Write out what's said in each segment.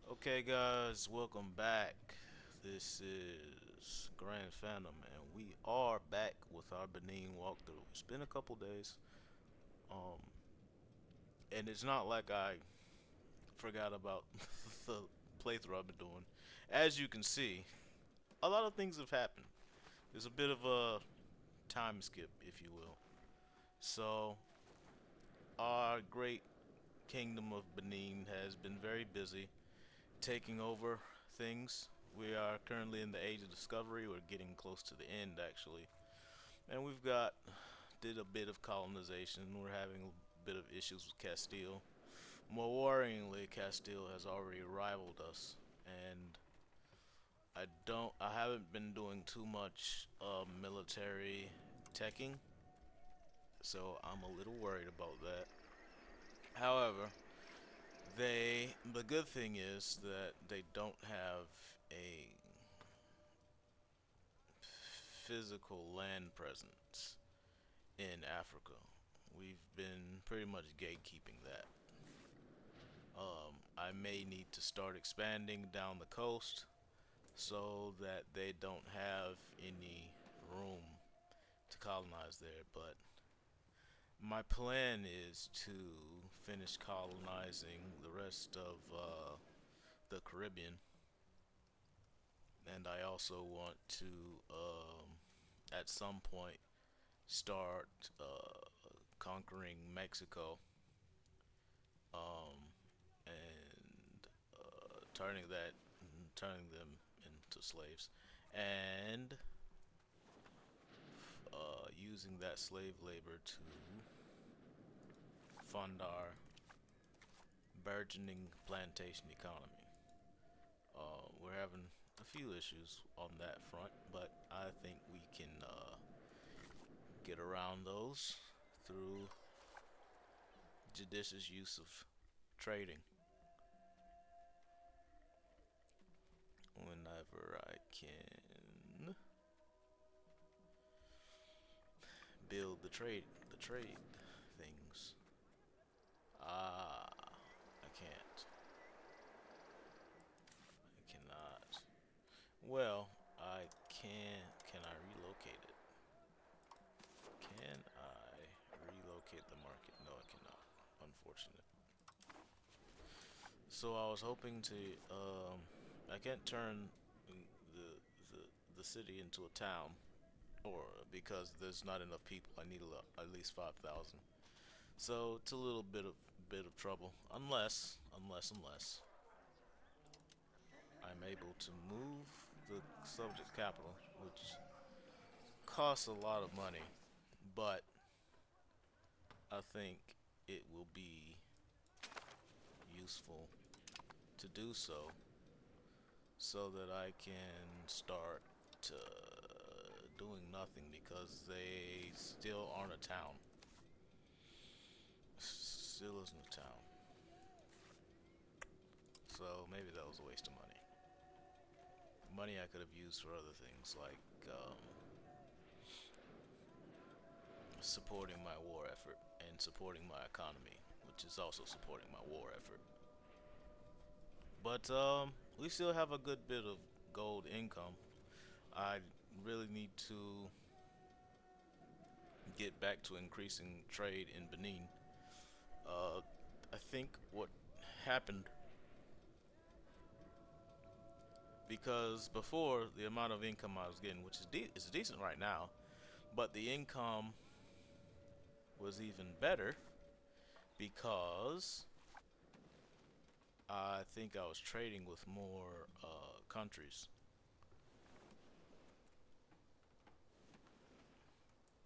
Okay, guys, welcome back. This is Grand Phantom, and we are back with our Benin walkthrough. It's been a couple days, um, and it's not like I forgot about the playthrough I've been doing. As you can see, a lot of things have happened. There's a bit of a time skip, if you will. So, our great kingdom of Benin has been very busy taking over things. We are currently in the age of discovery. We're getting close to the end, actually. And we've got did a bit of colonization. We're having a bit of issues with Castile. More worryingly, Castile has already rivaled us, and I haven't been doing too much military teching, so I'm a little worried about that. However, the good thing is that they don't have a physical land presence in Africa. We've been pretty much gatekeeping that. I may need to start expanding down the coast so that they don't have any room to colonize there. But my plan is to finish colonizing the rest of the Caribbean, and I also want to, at some point, start conquering Mexico, um, and turning them into slaves, and using that slave labor to fund our burgeoning plantation economy. We're having a few issues on that front, but I think we can get around those through judicious use of trading whenever I can build the trade things. I can't. I cannot. Well, I can. Can I relocate it? Can I relocate the market? No, I cannot. Unfortunate. So I was hoping to. I can't turn the the the city into a town, or because there's not enough people. I need at least 5,000. So it's a little bit of trouble, unless I'm able to move the subject capital, which costs a lot of money, but I think it will be useful to do so that I can start doing nothing because they still aren't a town. Still isn't a town. So maybe that was a waste of money. Money I could have used for other things like supporting my war effort and supporting my economy, which is also supporting my war effort. But we still have a good bit of gold income. I really need to get back to increasing trade in Benin. Uh, I think what happened because before the amount of income I was getting, which is decent right now, but the income was even better because I think I was trading with more countries,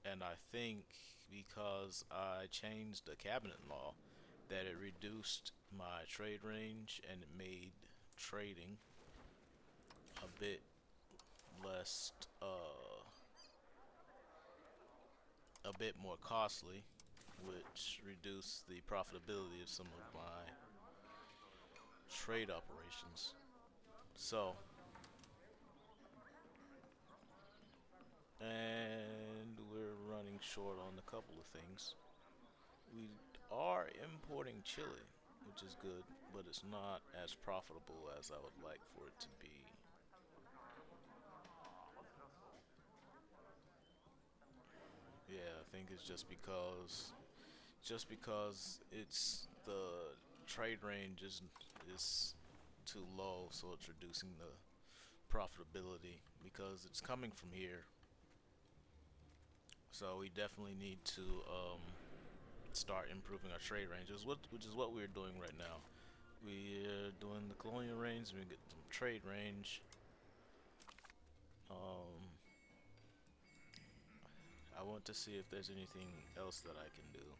and I think because I changed the cabinet law that it reduced my trade range and it made trading a bit less, a bit more costly, which reduced the profitability of some of my trade operations. So, and we're running short on a couple of things. We are importing chili. which is good, but it's not as profitable as I would like for it to be. Yeah, I think it's just because it's the trade range is too low, so it's reducing the profitability because it's coming from here. So we definitely need to start improving our trade ranges, which is what we're doing right now. We're doing the colonial range, we get some trade range. Um, I want to see if there's anything else that I can do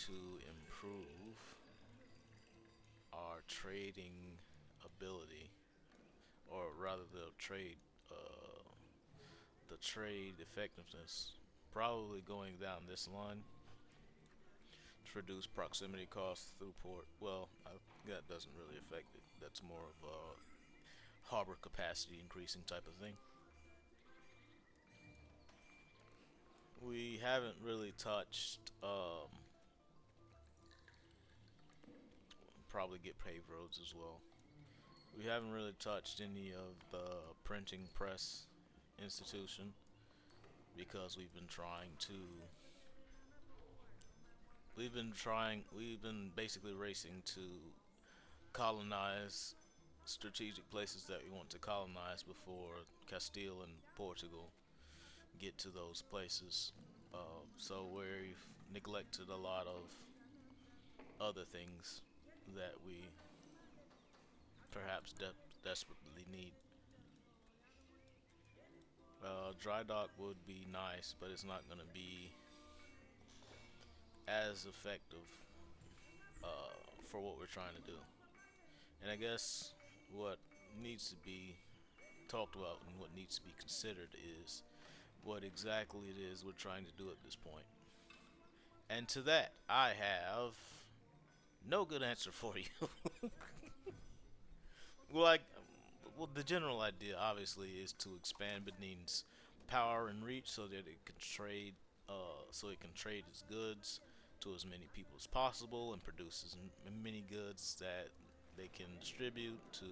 to improve our trading ability, or rather the trade effectiveness. Probably going down this line to reduce proximity costs through port. Well, that doesn't really affect it. That's more of a harbor capacity increasing type of thing. We haven't really touched. Probably get paved roads as well. We haven't really touched any of the printing press institution because we've been basically racing to colonize strategic places that we want to colonize before Castile and Portugal get to those places. So we've neglected a lot of other things that we perhaps desperately need. Dry dock would be nice, but it's not going to be as effective for what we're trying to do. And I guess what needs to be talked about and what needs to be considered is what exactly it is we're trying to do at this point. And to that, I have no good answer for you. well, I, well, the general idea obviously is to expand Benin's power and reach so that it can trade its goods to as many people as possible and produce as many goods that they can distribute to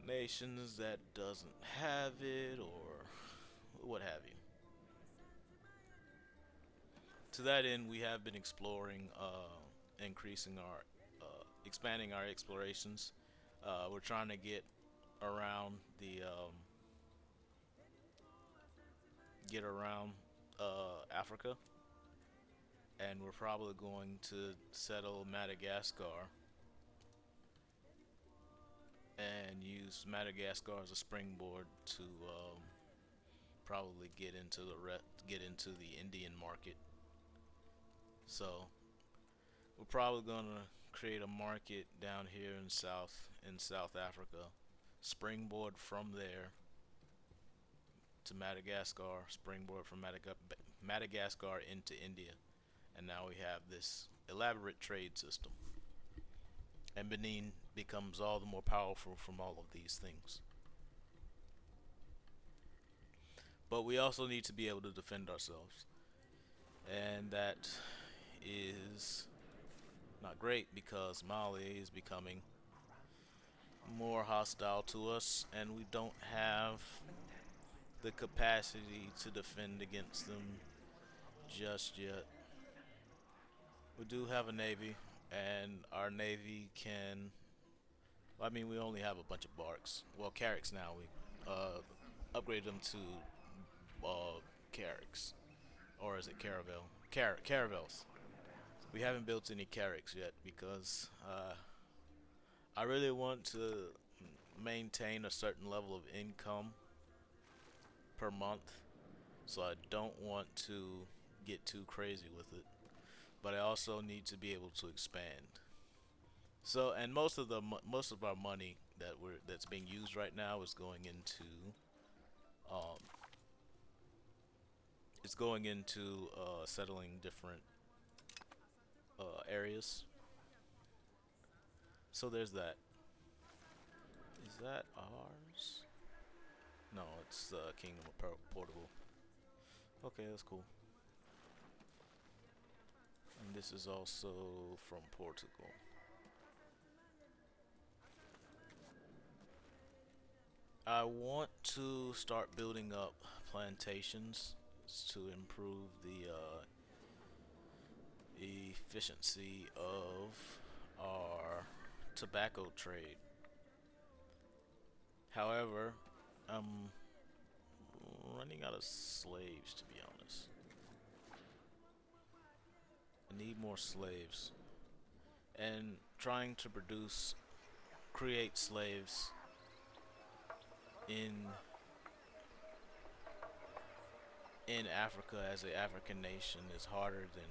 nations that doesn't have it or what have you. To that end, we have been exploring, expanding our explorations. We're trying to around the um, get around Africa, and we're probably going to settle Madagascar and use Madagascar as a springboard to probably get into the Indian market. So we're probably gonna create a market down here in South Africa, springboard from there to Madagascar, springboard from Madagascar into India, and now we have this elaborate trade system. And Benin becomes all the more powerful from all of these things. But we also need to be able to defend ourselves, and that is not great because Mali is becoming more hostile to us, and we don't have the capacity to defend against them just yet. We do have a navy, and our navy can. Well, I mean, we only have a bunch of barks. Well, carracks now. We upgrade them to carracks, or is it caravel? Caravels. We haven't built any carracks yet because I really want to maintain a certain level of income per month, so I don't want to get too crazy with it. But I also need to be able to expand. So, and most of our money that's being used right now is going into um, settling different areas. So there's that. Is that ours? No, it's the Kingdom of Portable. Okay, that's cool. And this is also from Portugal. I want to start building up plantations to improve the efficiency of our tobacco trade. However, I'm running out of slaves, to be honest. I need more slaves. And trying to create slaves in Africa as an African nation is harder than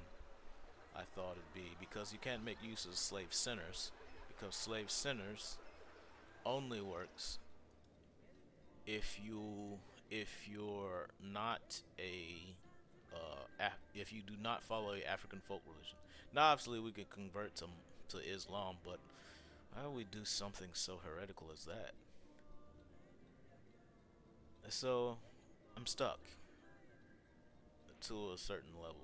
I thought it'd be because you can't make use of slave centers because slave centers only works if you're not if you do not follow a African folk religion. Now, obviously, we could convert to Islam, but why would we do something so heretical as that? So I'm stuck to a certain level.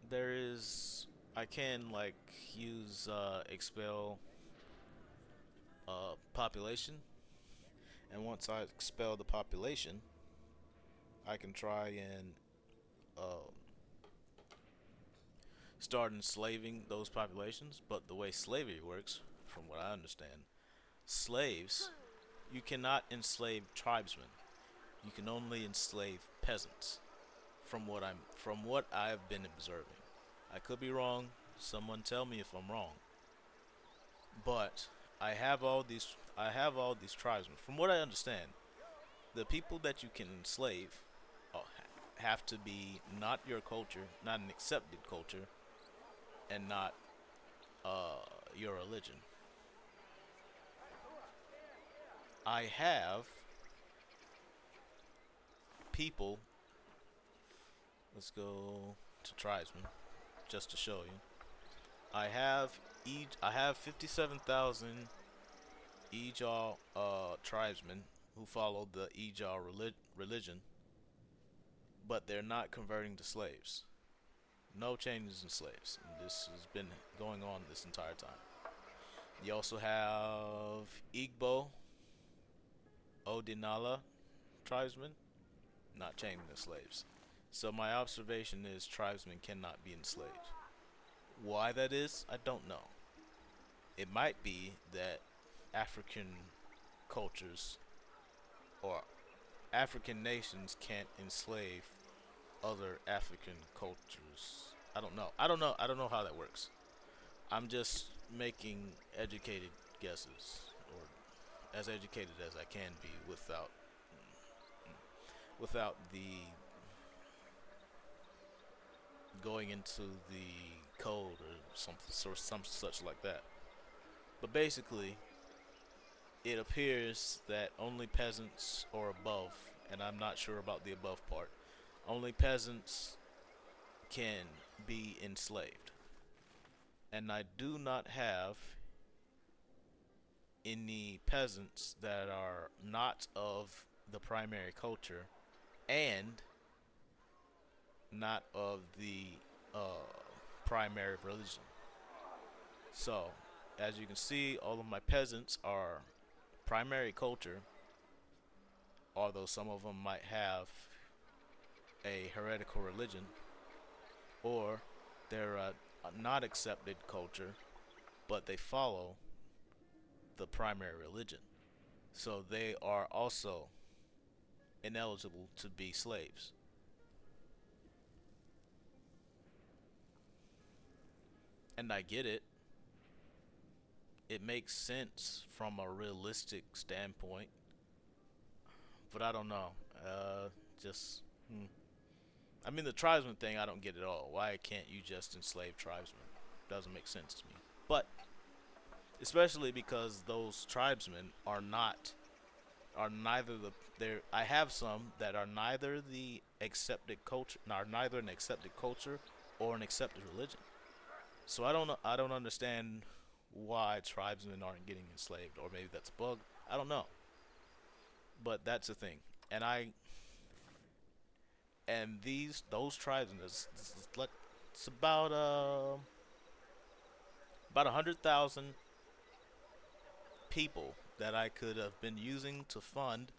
There is I can like use expel population, and once I expel the population, I can try and uh, start enslaving those populations. But the way slavery works, from what I understand, slaves you cannot enslave tribesmen. You can only enslave peasants. From what I've been observing. I could be wrong. Someone tell me if I'm wrong. But I have all these tribesmen. From what I understand, the people that you can enslave uh, have to be not your culture, not an accepted culture, and not your religion. I have people. Let's go to tribesmen just to show you. I have 57,000 Ejaw tribesmen who follow the Ejaw religion, but they're not converting to slaves. No changes in slaves. And this has been going on this entire time. You also have Igbo, Odinala tribesmen, not changing the slaves. So my observation is tribesmen cannot be enslaved. Why that is, I don't know. It might be that African cultures or African nations can't enslave other African cultures. I don't know. I don't know. I don't know how that works. I'm just making educated guesses, or as educated as I can be, the going into the code or some such like that. But basically, it appears that only peasants or above, and I'm not sure about the above part, only peasants can be enslaved. And I do not have any peasants that are not of the primary culture and not of the primary religion. So, as you can see, all of my peasants are primary culture, although some of them might have a heretical religion, or they're a not accepted culture, but they follow the primary religion. So they are also ineligible to be slaves. And I get it. It makes sense from a realistic standpoint, but I don't know. Just hmm. I mean, the tribesman thing, I don't get at all. Why can't you just enslave tribesmen? Doesn't make sense to me. But especially because those tribesmen are neither the there. I have some that are neither the accepted culture, are neither an accepted culture or an accepted religion. So I don't understand why tribesmen aren't getting enslaved, or maybe that's a bug. I don't know, but that's the thing. And And those tribes, and it's about 100,000 people that I could have been using to fund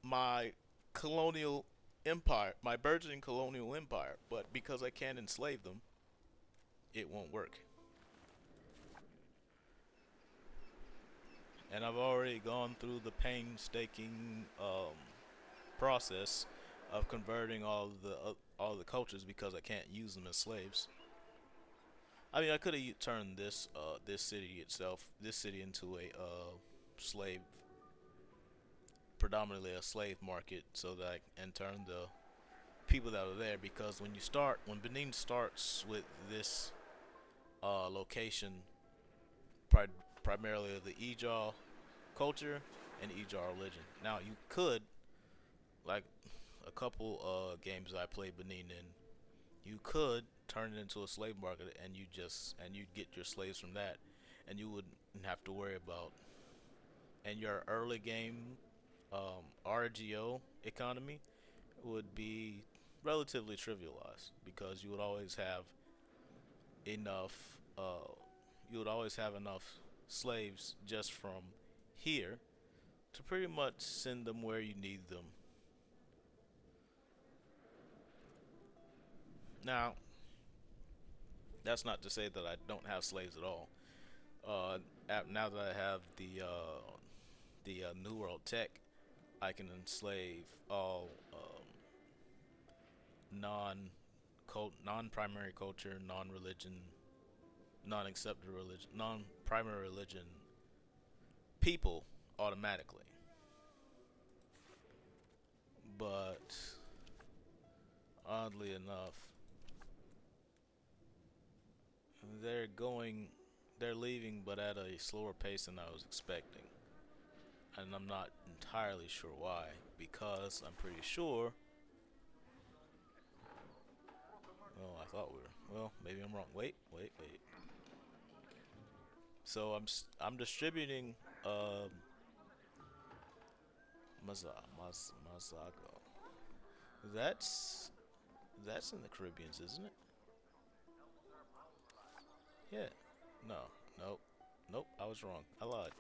my colonial empire, my burgeoning colonial empire. But because I can't enslave them, it won't work. And I've already gone through the painstaking process of converting all the cultures because I can't use them as slaves. I mean, I could have turned this city into a slave, predominantly a slave market, so that and turn the people that are there. Because when Benin starts with this location, pri- primarily of the Ijaw culture and Ijaw religion. Now, you could, like a couple games I played Benin in, you could turn it into a slave market, and you'd get your slaves from that, and you wouldn't have to worry about, and your early game RGO economy would be relatively trivialized because enough uh, you would always have enough slaves just from here to pretty much send them where you need them. Now, that's not to say that I don't have slaves at all. Now that I have the New World Tech, I can enslave all non non primary culture, non religion, non accepted religion, non primary religion people automatically. But oddly enough, they're going, they're leaving, but at a slower pace than I was expecting, and I'm not entirely sure why. Because I'm pretty sure. Oh, I thought we were. Well, maybe I'm wrong. Wait. So I'm distributing Mazago. That's that's in the Caribbeans, isn't it? Yeah. No. Nope. Nope. I was wrong. I lied.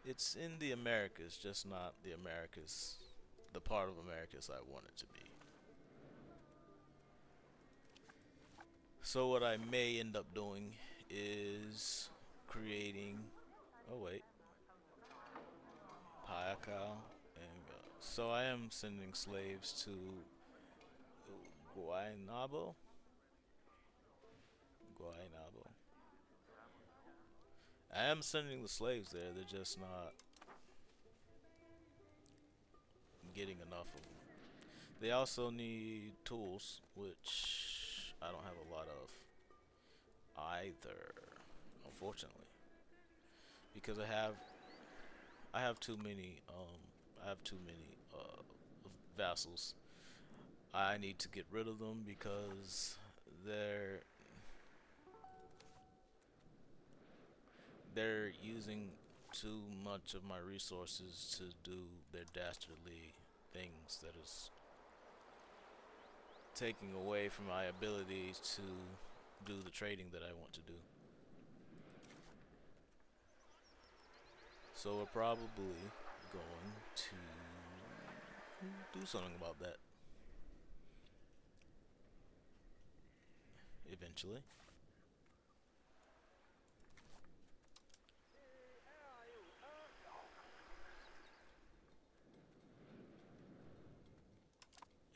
It's in the Americas, just not the Americas, the part of Americas I want it to be. So what I may end up doing is creating. Oh wait, Payakal and so I am sending slaves to Guaynabo. Guaynabo. I am sending the slaves there. They're just not getting enough of them. They also need tools, which I don't have a lot of either, unfortunately, because I have too many vassals. I need to get rid of them because they're they're using too much of my resources to do their dastardly things that is taking away from my abilities to do the trading that I want to do. So we're probably going to do something about that eventually.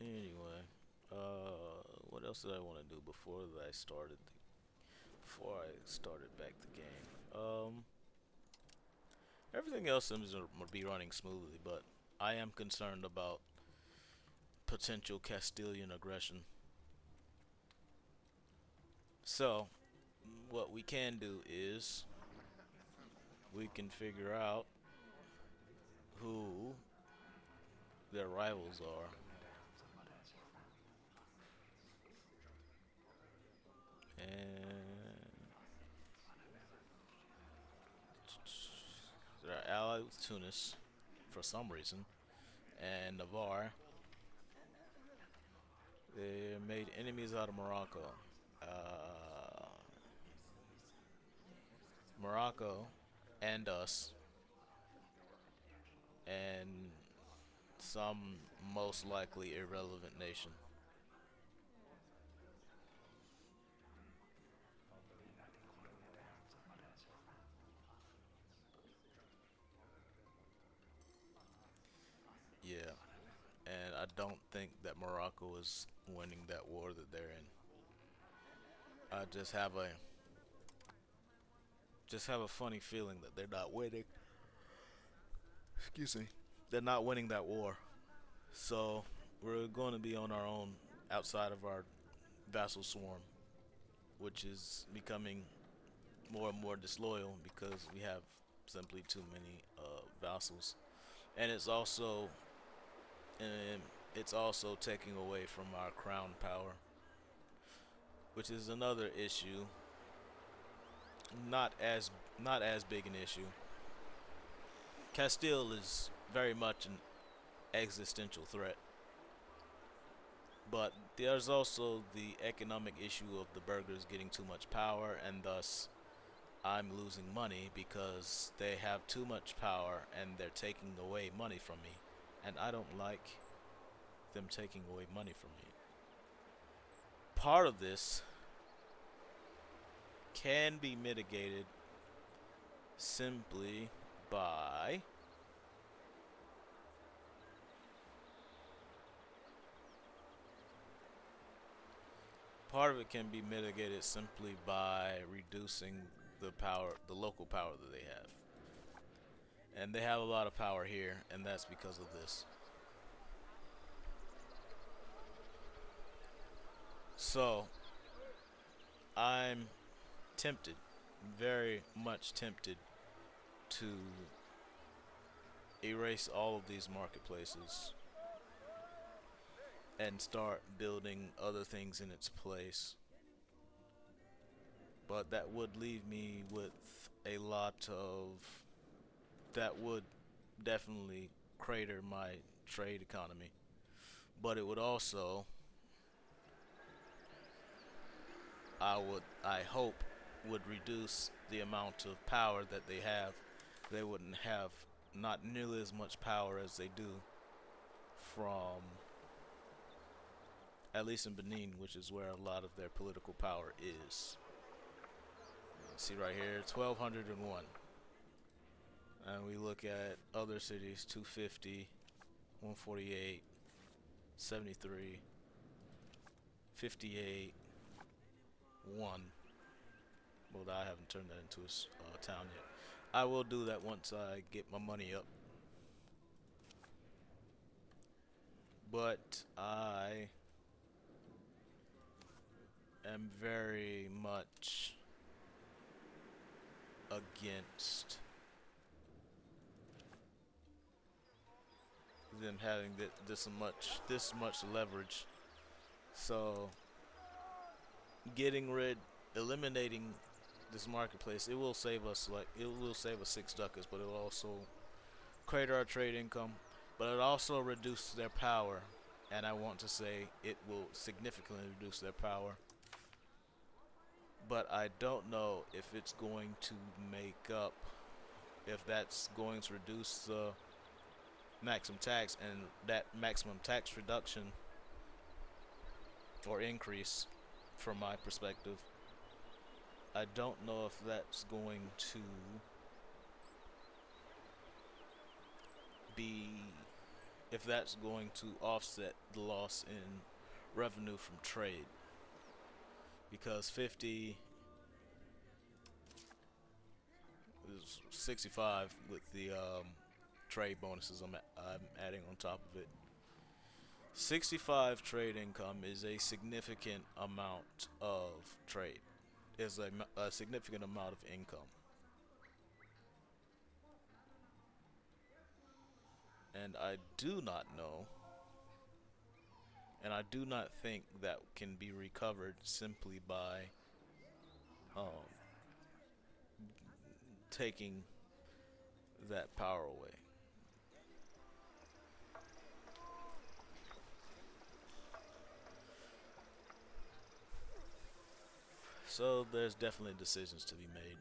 Anyway, what else did I want to do before I started back the game? Everything else seems to be running smoothly, but I am concerned about potential Castilian aggression. So, what we can do is we can figure out who their rivals are, and they're allied with Tunis for some reason, and Navarre. They made enemies out of Morocco. Uh, Morocco and us, and some most likely irrelevant nation. Yeah, and I don't think that Morocco is winning that war that they're in. I just have a funny feeling that they're not winning. Excuse me. They're not winning that war. So we're going to be on our own outside of our vassal swarm, which is becoming more and more disloyal because we have simply too many vassals, and um, it's also taking away from our crown power, which is another issue. Not as not as big an issue. Castile is very much an existential threat, but there's also the economic issue of the burghers getting too much power, and thus I'm losing money because they have too much power and they're taking away money from me, and I don't like them taking away money from me. Part of this can be mitigated simply by part of it can be mitigated simply by reducing the local power that they have. And they have a lot of power here, and that's because of this. So, I'm tempted, very much tempted, to erase all of these marketplaces and start building other things in its place. But that would leave me with a lot of that would definitely crater my trade economy. But it would also, I hope, would reduce the amount of power that they have. They wouldn't have not nearly as much power as they do from, at least in Benin, which is where a lot of their political power is. See right here, 1201. And we look at other cities, 250, 148, 73, 58, 1. Well, I haven't turned that into a town yet. I will do that once I get my money up. But I am very much against them having this much leverage. So eliminating this marketplace, it will save us 6 ducats, but it will also crater our trade income. But it also reduces their power, and I want to say it will significantly reduce their power. But I don't know if it's going to make up, if that's going to reduce the maximum tax, and that maximum tax reduction or increase, from my perspective, I don't know be if that's going to offset the loss in revenue from trade, because 50 is 65 with the trade bonuses I'm adding on top of it. 65 trade income is a significant amount of trade, is a significant amount of income. And I do not know, and I do not think that can be recovered simply by um, taking that power away. So there's definitely decisions to be made.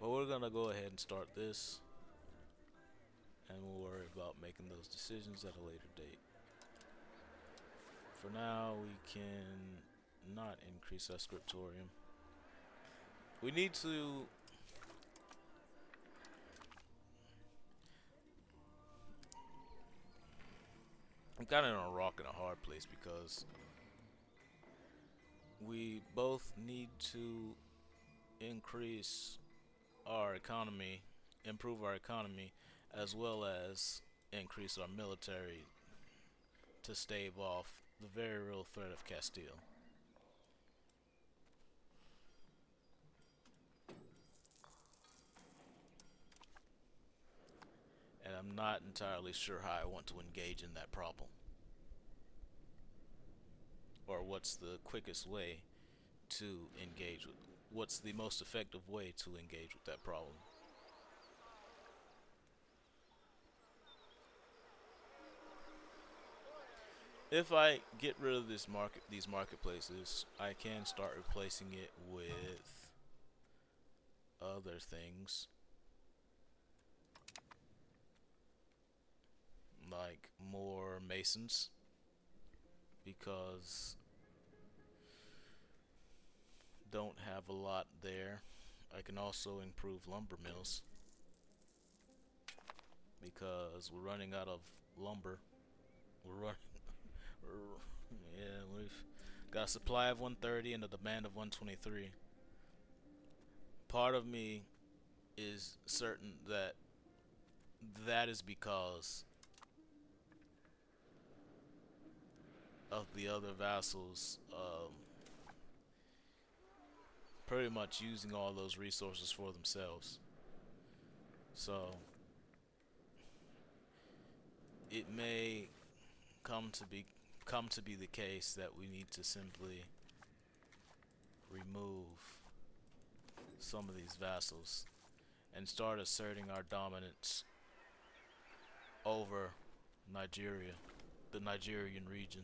But we're gonna go ahead and start this, and we'll worry about making those decisions at a later date. For now, we can not increase our scriptorium. We need to. I'm kind of in a rock and a hard place because we both need to increase our economy, improve our economy, as well as increase our military to stave off the very real threat of Castile. And I'm not entirely sure how I want to engage in that problem, or what's the quickest way to engage with, what's the most effective way to engage with that problem. If I get rid of these marketplaces, I can start replacing it with other things like more masons because don't have a lot there. I can also improve lumber mills because we're running out of lumber. We're running, yeah, we've got a supply of 130 and a demand of 123. Part of me is certain that that is because of the other vassals pretty much using all those resources for themselves. So it may come to be the case that we need to simply remove some of these vassals and start asserting our dominance over Nigeria, the Nigerian region.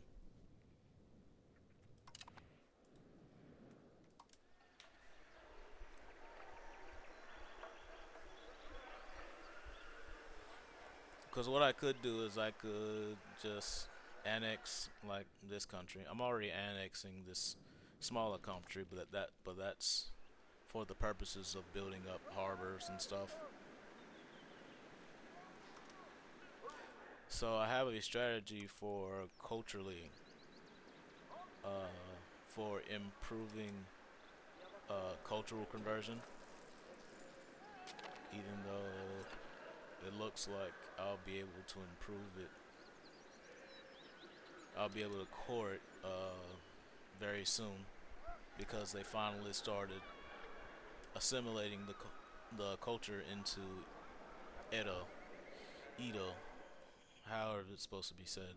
Because what I could do is I could just annex like this country. I'm already annexing this smaller country, but that's for the purposes of building up harbors and stuff. So I have a strategy for culturally, uh, for improving cultural conversion, even though it looks like I'll be able to improve it. I'll be able to court very soon because they finally started assimilating the culture into Edo, Edo, however it's supposed to be said.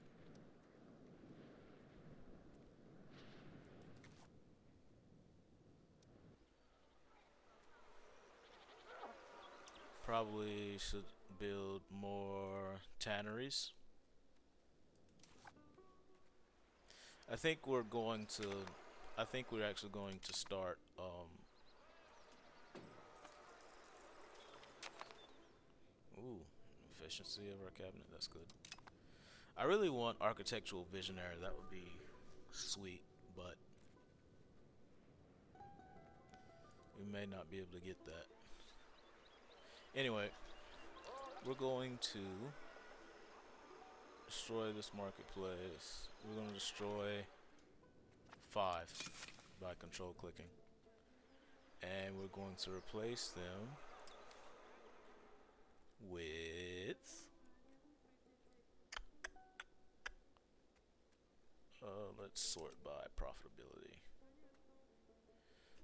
Probably should build more tanneries. I think we're going to. I think we're actually going to start. Ooh, efficiency of our cabinet. That's good. I really want architectural visionary. That would be sweet, but we may not be able to get that. Anyway, we're going to destroy this marketplace. We're going to destroy 5 by control clicking. And we're going to replace them with let's sort by profitability.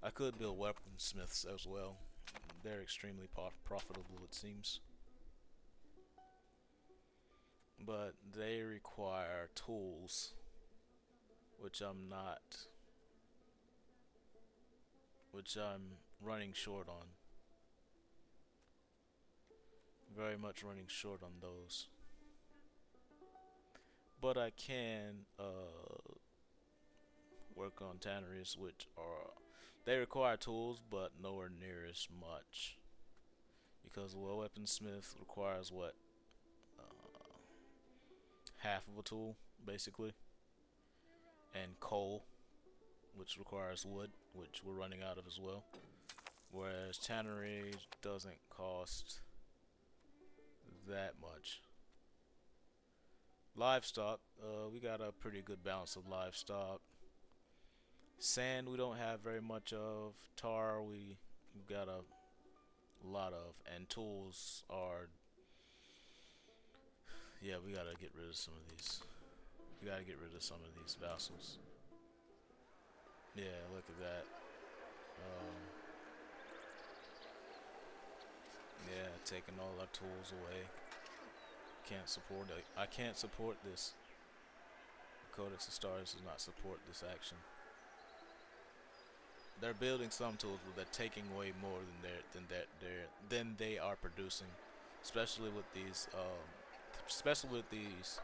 I could build weaponsmiths as well. They're extremely profitable, it seems. But they require tools, which I'm not, which I'm running short on. Very much running short on those. But I can, work on tanneries, which are they require tools, but nowhere near as much because a well weaponsmith requires what half of a tool basically, and coal, which requires wood, which we're running out of as well. Whereas tannery doesn't cost that much. Livestock, we got a pretty good balance of livestock. Sand, we don't have very much of. Tar, we've got a lot of. And tools are, yeah, we gotta get rid of some of these. We gotta get rid of some of these vassals. Yeah, look at that. Um, yeah, taking all our tools away. Can't support it. I can't support this. The Codex of Stars does not support this action. They're building some tools, but they're taking way more than they are producing, especially with these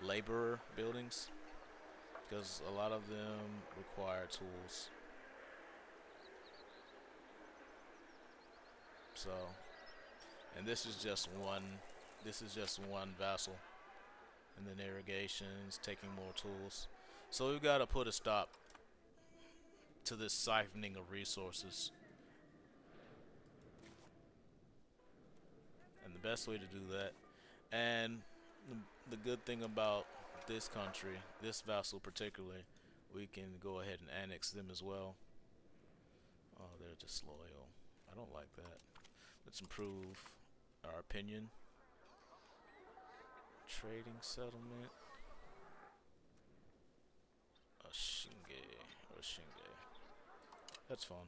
laborer buildings, because a lot of them require tools. So, and this is just one. This is just one vassal, and then irrigations taking more tools. So we've got to put a stop to this siphoning of resources. And the best way to do that, and the good thing about this country, this vassal particularly, we can go ahead and annex them as well. Oh, they're disloyal. I don't like that. Let's improve our opinion. Trading settlement. A Shinge. Or Shinge. That's fun.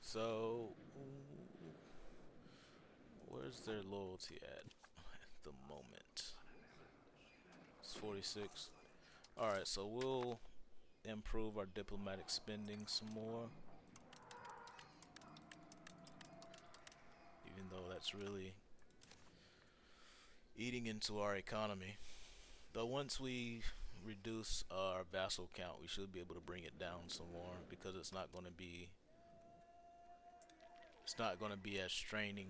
So, where's their loyalty at the moment? It's 46. Alright, so we'll improve our diplomatic spending some more. Even though that's really eating into our economy. Though once we reduce our vassal count, we should be able to bring it down some more because it's not going to be as straining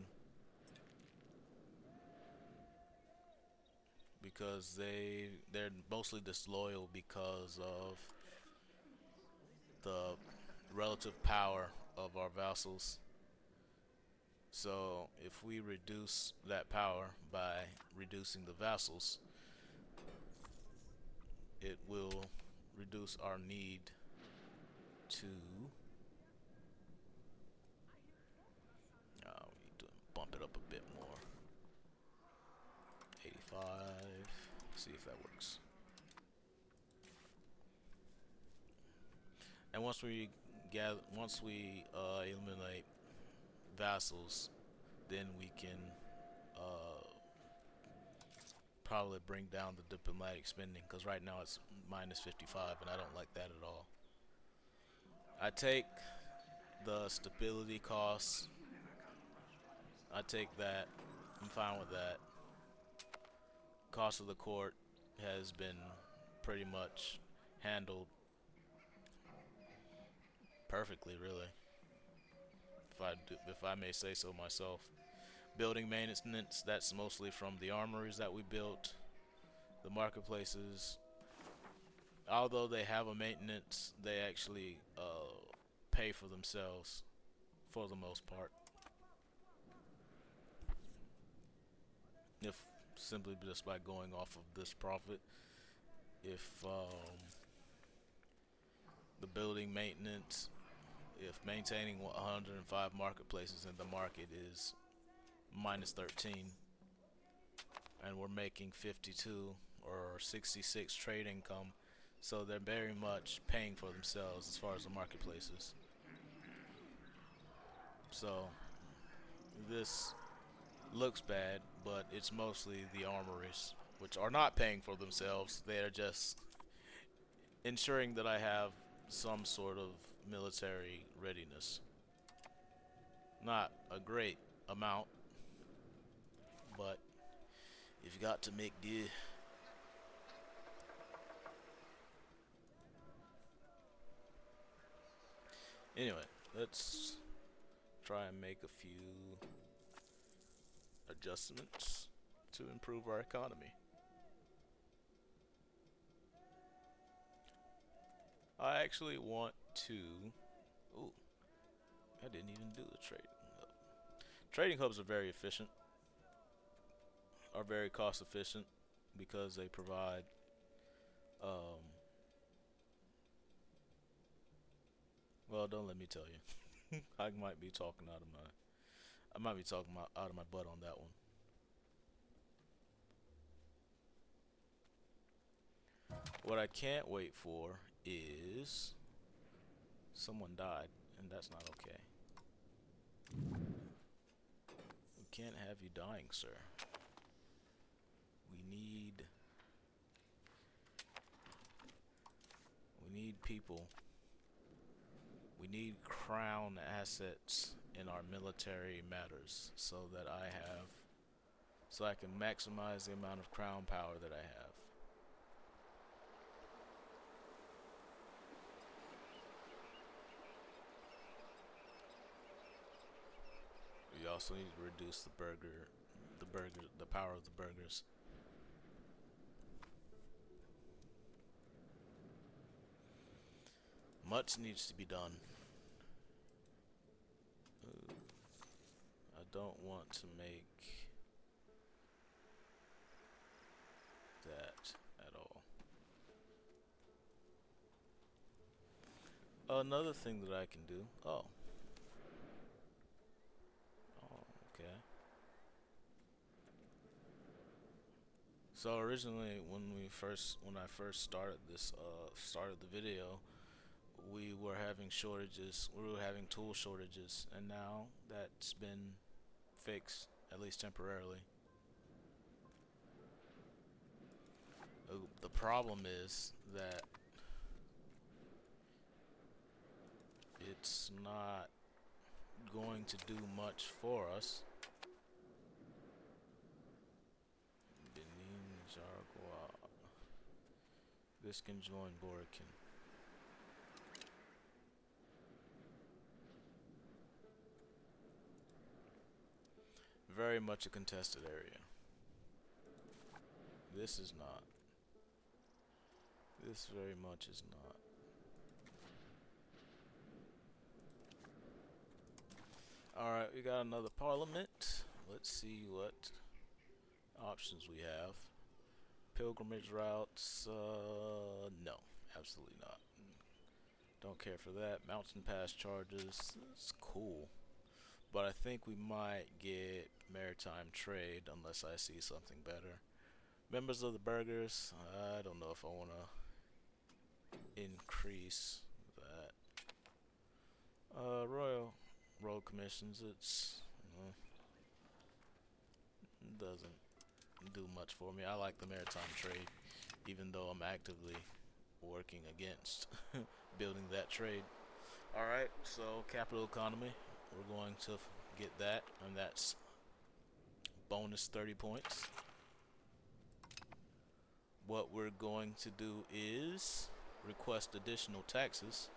because they're mostly disloyal because of the relative power of our vassals. So if we reduce that power by reducing the vassals, it will reduce our need to we need to bump it up a bit more. 85. See if that works. And once we eliminate vassals, then we can uh, probably bring down the diplomatic spending because right now it's minus 55, and I don't like that at all. I take the stability costs. I take that. I'm fine with that. Cost of the court has been pretty much handled perfectly, really. If I may say so myself. Building maintenance, that's mostly from the armories that we built. The marketplaces, although they have a maintenance, they actually pay for themselves for the most part. If simply just by going off of this profit, if the building maintenance, if maintaining 105 marketplaces in the market is minus 13, and we're making 52 or 66 trade income, so they're very much paying for themselves as far as the marketplaces. So this looks bad, but it's mostly the armories, which are not paying for themselves. They are just ensuring that I have some sort of military readiness. Not a great amount, but You've got to make do. Anyway, let's try and make a few adjustments to improve our economy. I actually want to. Ooh, I didn't even do the trading hub. Trading hubs are very efficient, are very cost efficient because they provide. Um, well, don't let me tell you. I might be talking out of my. I might be talking out of my butt on that one. What I can't wait for is someone died, and that's not okay. We can't have you dying, sir. We need we need people. We need crown assets in our military matters so I can maximize the amount of crown power that I have. We also need to reduce the power of the burgers. Much needs to be done. I don't want to make that at all. Another thing that I can do. Oh, okay. So originally, when I first started the video, we were having shortages. We were having tool shortages, and now that's been fixed, at least temporarily. The problem is that it's not going to do much for us. Benin, Jargua. This can join Borican. Very much a contested area. This is not. This very much is not. Alright, we got another parliament. Let's see what options we have. Pilgrimage routes, no, absolutely not. Don't care for that. Mountain pass charges, it's cool. But I think we might get maritime trade unless I see something better. Members of the burgers, I don't know if I want to increase that. Royal commissions, it doesn't do much for me. I like the maritime trade, even though I'm actively working against building that trade. Alright, so capital economy, we're going to get that, and that's bonus 30 points. What we're going to do is request additional taxes.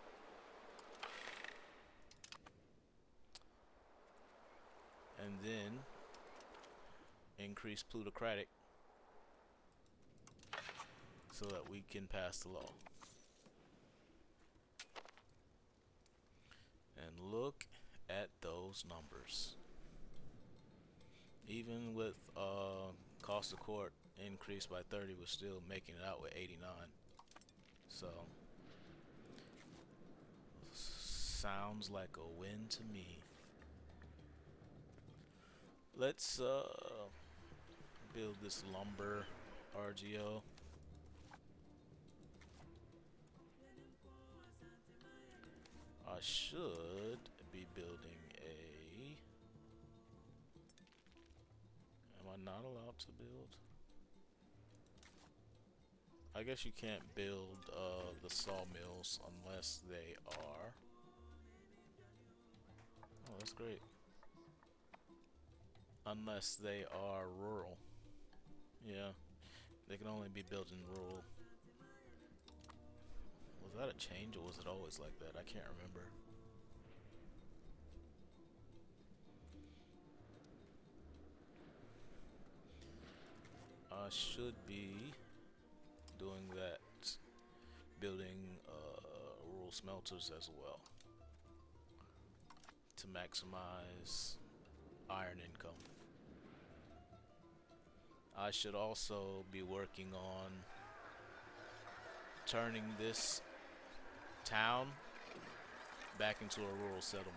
And then increase plutocratic so that we can pass the law. And look at those numbers. Even with cost of court increased by 30, we're still making it out with 89. So sounds like a win to me. Let's build this lumber RGO. I should be building a... Am I not allowed to build? I guess you can't build the sawmills unless they are... Oh, that's great. Unless they are rural. Yeah, they can only be built in rural. Was that a change or was it always like that? I can't remember. I should be doing that, building rural smelters as well to maximize iron income. I should also be working on turning this town back into a rural settlement.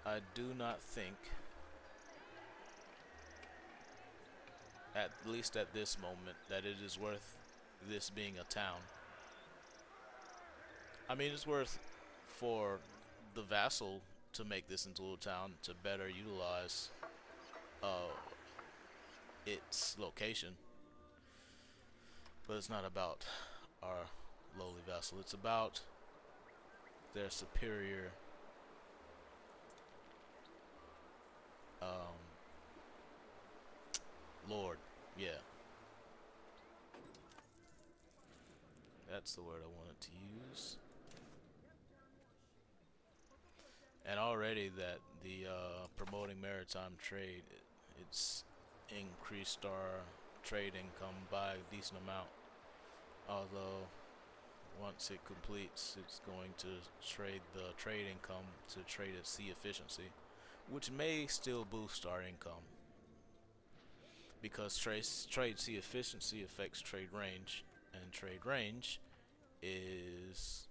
I do not think, at least at this moment, that it is worth this being a town. I mean, it's worth for the vassal to make this into a town to better utilize uh, its location, but it's not about our lowly vassal. It's about their superior um, lord. Yeah, that's the word I wanted to use. And already that the promoting maritime trade, it's increased our trade income by a decent amount. Although once it completes, it's going to trade the trade income to trade at sea efficiency, which may still boost our income because trade sea efficiency affects trade range, and trade range is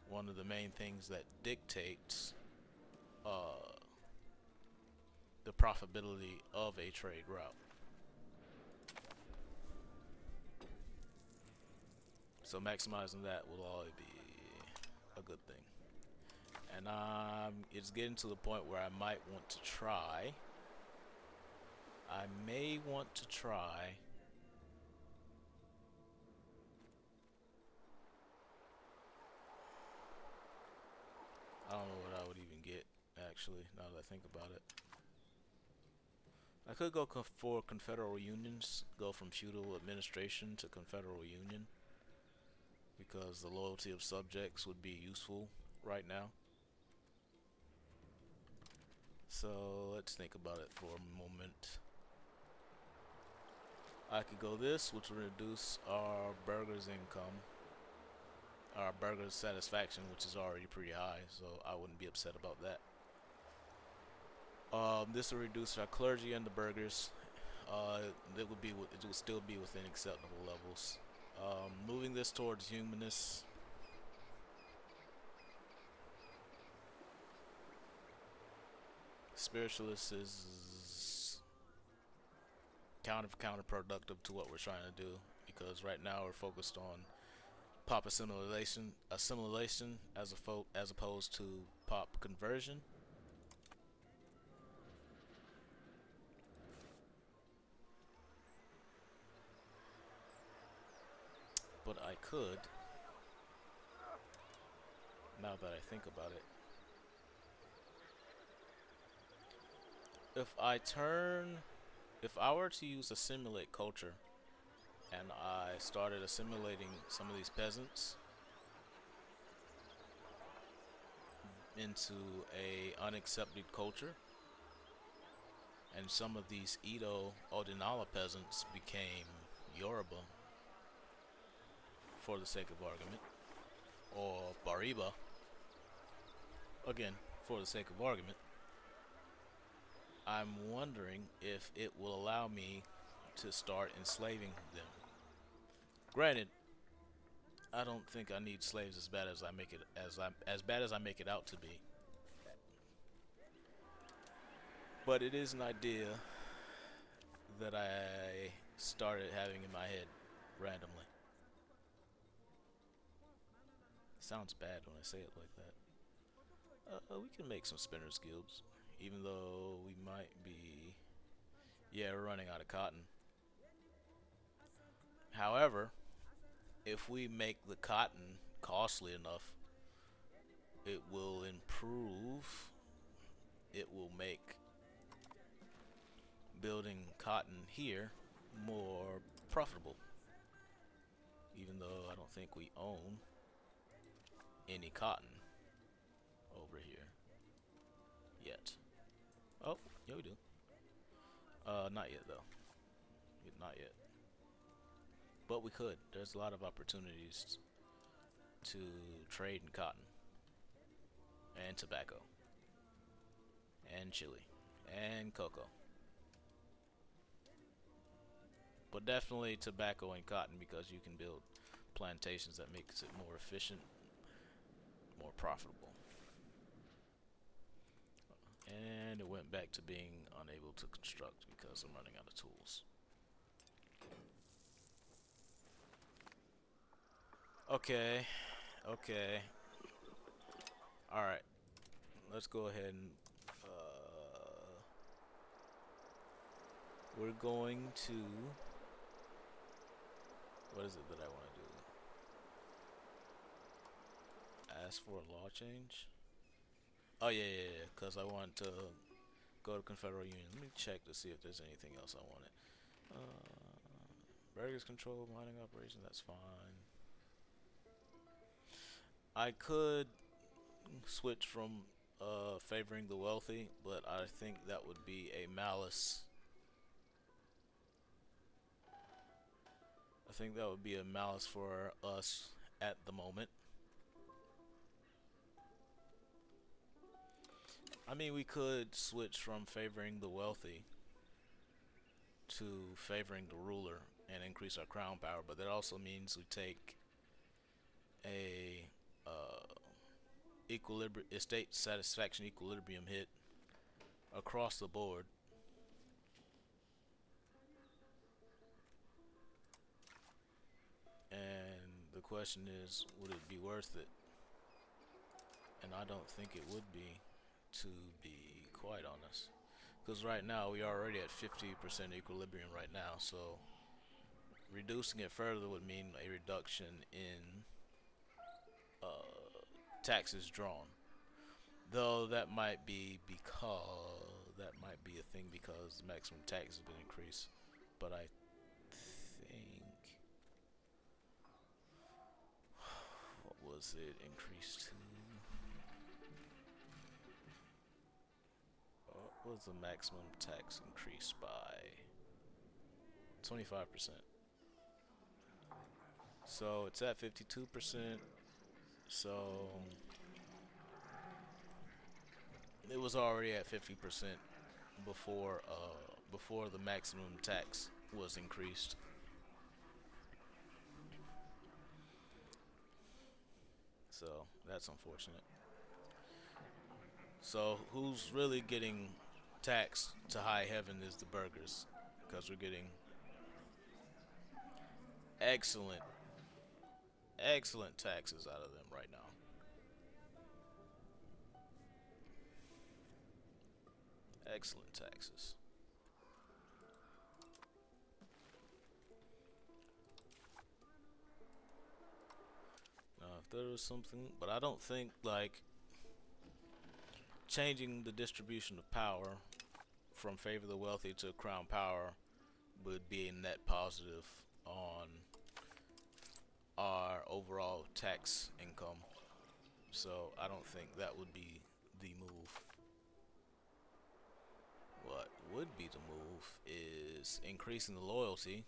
one of the main things that dictates uh, the profitability of a trade route. So maximizing that will always be a good thing. And it's getting to the point where I might want to try. I may want to try. I don't know what I would even get, actually, now that I think about it. I could go for confederal unions, go from feudal administration to confederal union, because the loyalty of subjects would be useful right now. So let's think about it for a moment. I could go this, which will reduce our burger's income, our burger's satisfaction, which is already pretty high, so I wouldn't be upset about that. This will reduce our clergy and the burgers. It would still be within acceptable levels. Moving this towards humanists. Spiritualist is counterproductive to what we're trying to do because right now we're focused on pop assimilation as opposed to pop conversion. But I could, now that I think about it, if I turn, if I were to use assimilate culture and I started assimilating some of these peasants into a unaccepted culture, and some of these Edo Odinala peasants became Yoruba for the sake of argument, or Bariba, again, for the sake of argument, I'm wondering if it will allow me to start enslaving them. Granted, I don't think I need slaves as bad as I make it as bad as I make it out to be. But it is an idea that I started having in my head randomly. Sounds bad when I say it like that. We can make some spinners guilds, even though we might be, yeah, we're running out of cotton. However, if we make the cotton costly enough, it will improve. It will make building cotton here more profitable. Even though I don't think we own any cotton over here yet. Oh, yeah, we do. Not yet though. Not yet. But we could. There's a lot of opportunities to trade in cotton and tobacco and chili and cocoa. But definitely tobacco and cotton because you can build plantations that makes it more efficient, more profitable. And it went back to being unable to construct because I'm running out of tools. Okay, okay. Alright, let's go ahead and we're going to, what is it that I want to do? Ask for a law change? Oh yeah, because I want to go to Confederal Union. Let me check to see if there's anything else I wanted. Burgers control mining operation, that's fine. I could switch from favoring the wealthy, but I think that would be a malice. I think that would be a malice for us at the moment. I mean, we could switch from favoring the wealthy to favoring the ruler and increase our crown power, but that also means we take a equilibrium, estate satisfaction equilibrium hit across the board. And the question is, would it be worth it? And I don't think it would be, to be quite honest. Because right now, we are already at 50% equilibrium right now, so reducing it further would mean a reduction in taxes drawn. Though that might be a thing because the maximum tax has been increased. But I think, what was it increased to? What was the maximum tax increased by? 25%. So it's at 52%. So it was already at 50% before the maximum tax was increased. So that's unfortunate. So who's really getting taxed to high heaven is the burgers, because we're getting excellent, excellent taxes out of them right now. Excellent taxes. Now, if there was something, but I don't think like changing the distribution of power from favor the wealthy to crown power would be a net positive on our overall tax income. So I don't think that would be the move. What would be the move is increasing the loyalty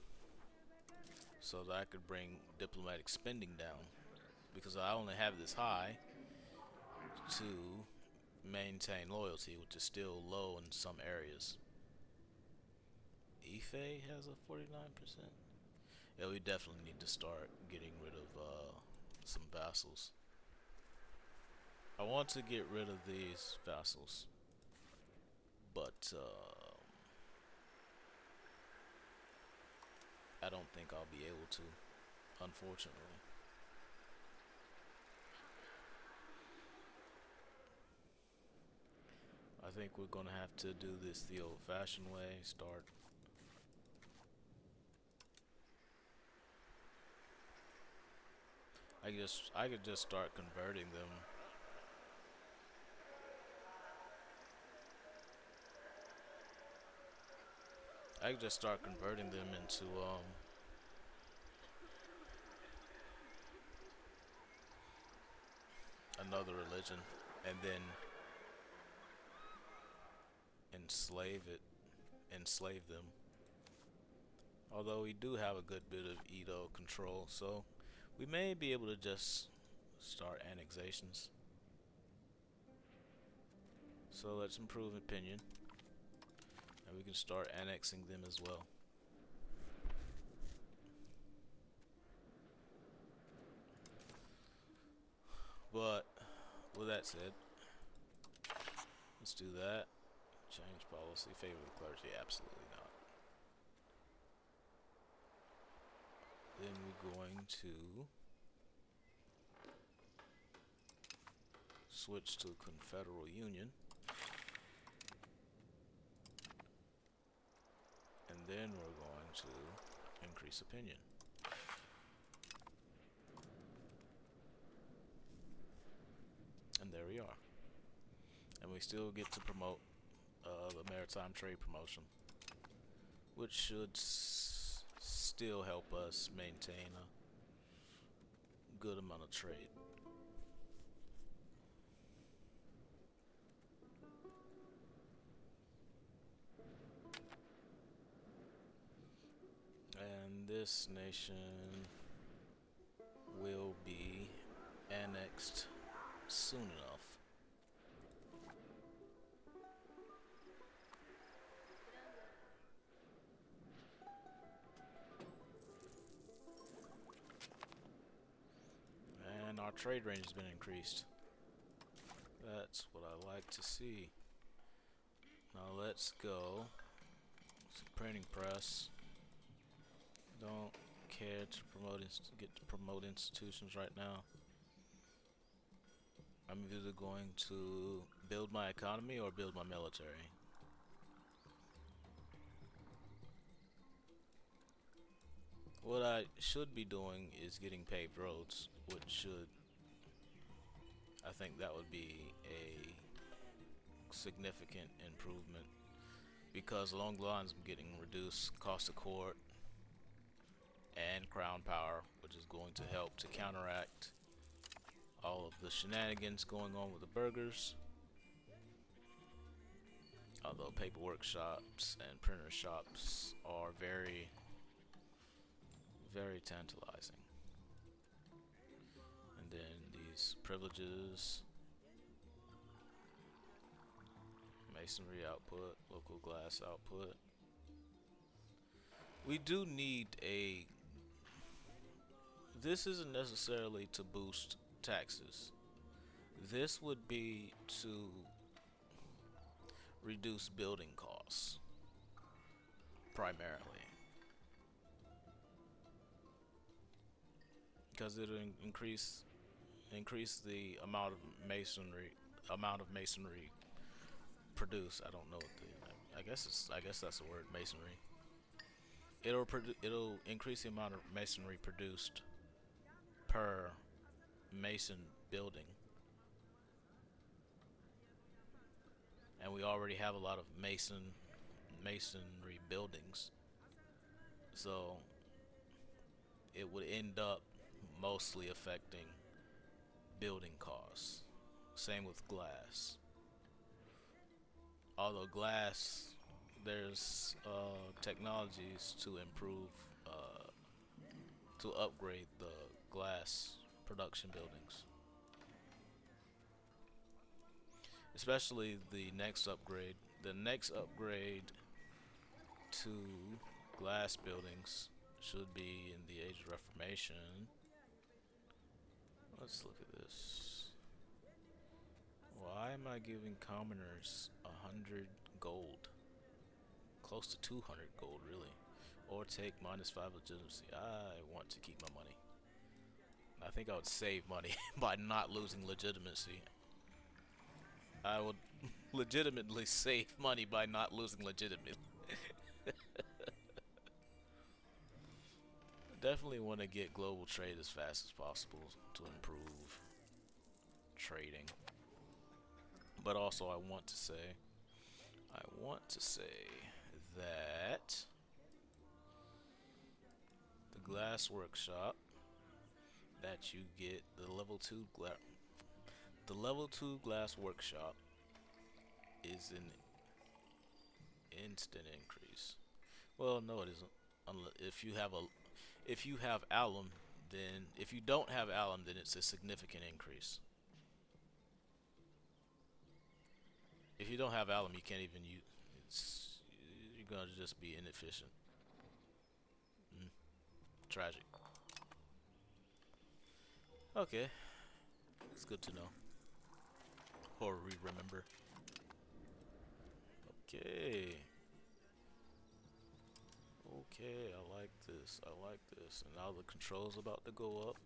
so that I could bring diplomatic spending down, because I only have this high to maintain loyalty, which is still low in some areas. Ife has a 49%. Yeah, we definitely need to start getting rid of some vassals. I want to get rid of these vassals, but I don't think I'll be able to, unfortunately. I think we're gonna have to do this the old-fashioned way. Start. I could just start converting them. I could just start converting them into another religion, and then enslave it, enslave them. Although we do have a good bit of Edo control, so we may be able to just start annexations. So let's improve opinion, and we can start annexing them as well. But with that said, let's do that. Change policy, favor the clergy, absolutely not. Then we're going to switch to Confederal Union. And then we're going to increase opinion. And there we are. And we still get to promote the maritime trade promotion, which should still help us maintain a good amount of trade. And this nation will be annexed soon enough. And our trade range has been increased. That's what I like to see. Now let's go. Printing press. Don't care to get to promote institutions right now. I'm either going to build my economy or build my military. What I should be doing is getting paved roads, which should, I think that would be a significant improvement, because along the lines I'm getting reduced cost of court and crown power, which is going to help to counteract all of the shenanigans going on with the burgers. Although paperwork shops and printer shops are very, very tantalizing. And then these privileges, masonry output, local glass output. We do need a. This isn't necessarily to boost taxes. This would be to reduce building costs primarily, because it'll increase the amount of masonry produced. I don't know what the, I guess that's the word, masonry. It'll increase the amount of masonry produced per mason building, and we already have a lot of masonry buildings, so it would end up mostly affecting building costs. Same with glass. Although glass, there's technologies to improve, to upgrade the glass production buildings. Especially the next upgrade. The next upgrade to glass buildings should be in the Age of Reformation. Let's look at this. Why am I giving commoners 100 gold? Close to 200 gold, really. Or take -5 legitimacy. I want to keep my money. I think I would save money by not losing legitimacy. I would legitimately save money by not losing legitimacy. Definitely want to get global trade as fast as possible to improve trading. But also I want to say that the glass workshop that you get the level 2 glass workshop is an instant increase. Well, no, it isn't. Unless if you have alum, then if you don't have alum, then it's a significant increase. If you don't have alum, you can't even use. It's you're gonna just be inefficient. Mm, tragic. Okay, it's good to know or remember. Okay, okay, I like this. I like this. And now the controls about to go up.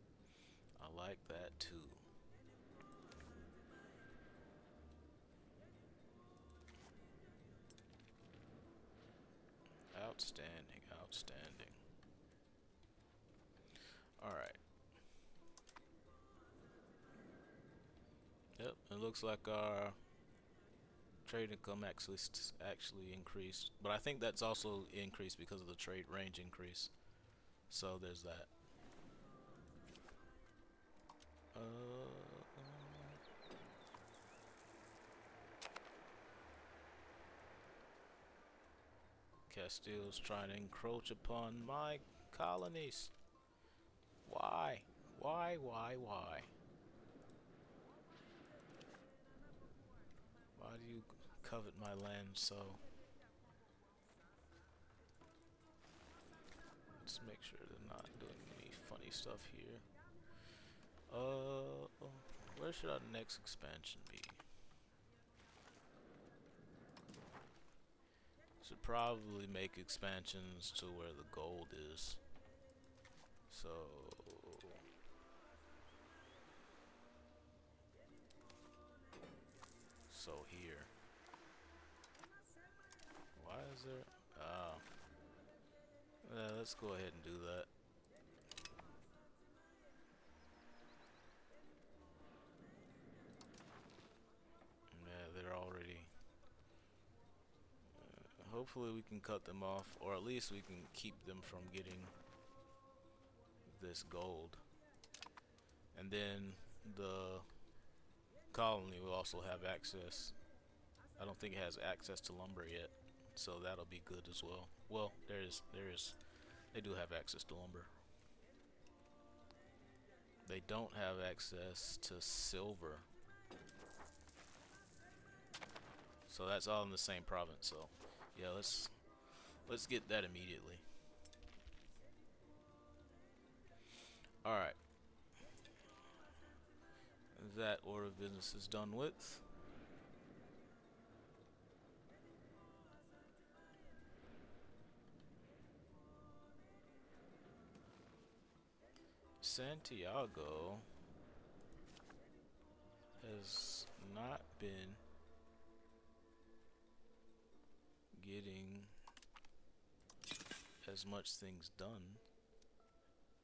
I like that too. Outstanding, outstanding. All right. Yep, it looks like our trade income actually increased, but I think that's also increased because of the trade range increase. So there's that. Uh, Castile's trying to encroach upon my colonies. Why? Why? Why? Why? Why do you covet my land so? Let's make sure they're not doing any funny stuff here. Where should our next expansion be? Should probably make expansions to where the gold is. So here. Why is there? Oh. Let's go ahead and do that. Yeah, they're already. Hopefully we can cut them off, or at least we can keep them from getting this gold. And then the colony will also have access. I don't think it has access to lumber yet, so that'll be good as well. Well, they do have access to lumber. They don't have access to silver. So that's all in the same province, so yeah, let's get that immediately. Alright. That order of business is done with. Santiago has not been getting as much things done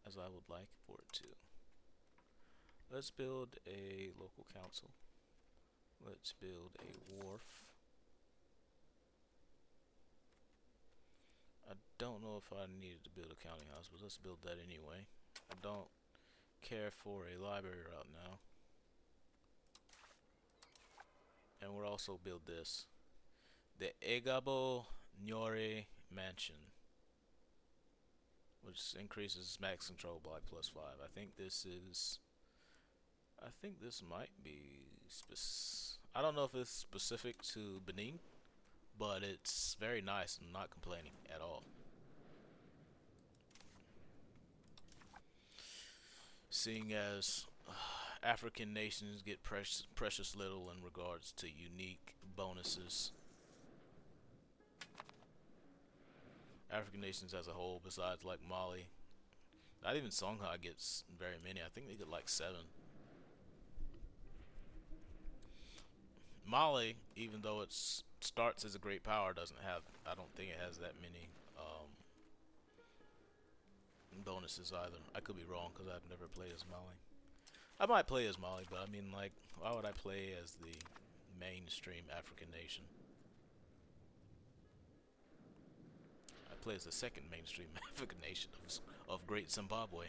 as I would like for it to. Let's build a local council. Let's build a wharf. I don't know if I needed to build a counting house, but let's build that anyway. I don't care for a library right now. And we'll also build this. The Egabo Nyore Mansion, which increases max control by +5. I think this might be I don't know if it's specific to Benin, but it's very nice. I'm not complaining at all. Seeing as African nations get precious little in regards to unique bonuses. African nations as a whole, besides like Mali, not even Songhai gets very many. I think they get like 7. Mali, even though it starts as a great power, doesn't have. I don't think it has that many bonuses either. I could be wrong because I've never played as Mali. I might play as Mali, but I mean, like, why would I play as the mainstream African nation? plays the second mainstream African nation of Great Zimbabwe.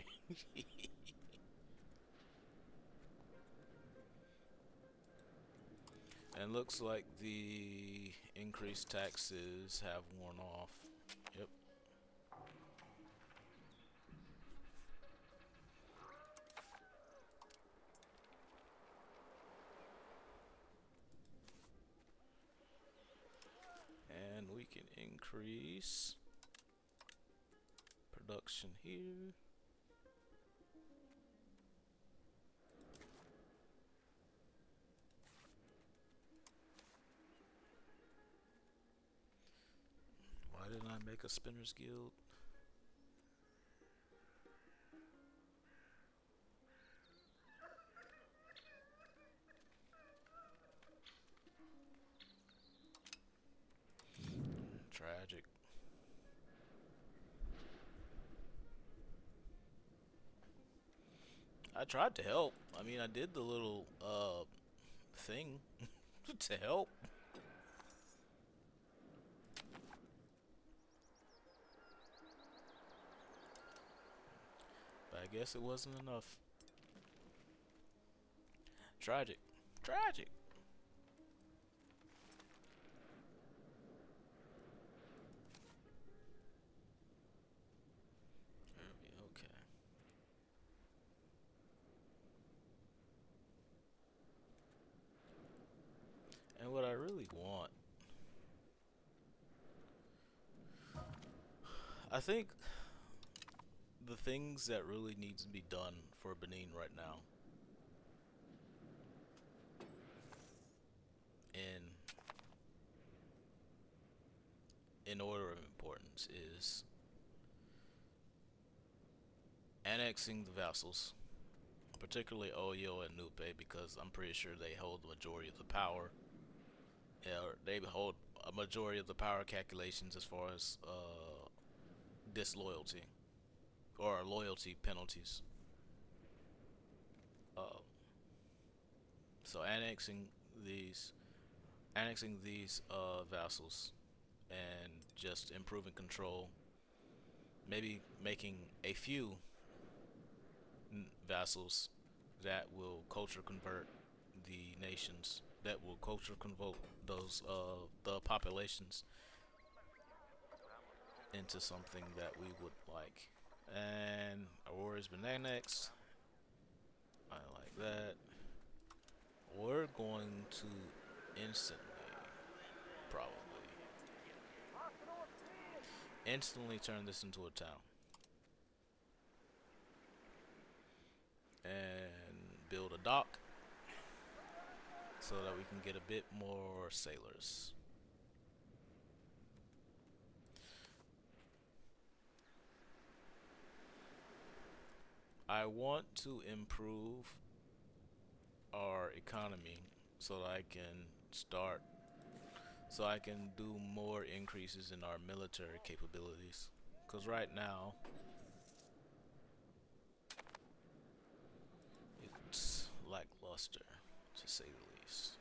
And looks like the increased taxes have worn off. Yep. And we can increase production here. Why didn't I make a Spinners Guild? Tragic. I tried to help. I mean, I did the little thing to help. But I guess it wasn't enough. Tragic. Tragic. Okay. And what I really want, I think the things that really needs to be done for Benin right now in order of importance is annexing the vassals, particularly Oyo and Nupe, because I'm pretty sure they hold the majority of the power. Yeah, they hold a majority of the power calculations as far as disloyalty or loyalty penalties. Uh, so these, annexing these vassals, and just improving control. Maybe making a few vassals that will culture convert the nations, that will culture convert those the populations into something that we would like. And Aurora's been annexed. I like that. We're going to instantly, probably, instantly turn this into a town and build a dock so that we can get a bit more sailors. I want to improve our economy so that I can start, so I can do more increases in our military capabilities. Because right now, it's lackluster, to say the least.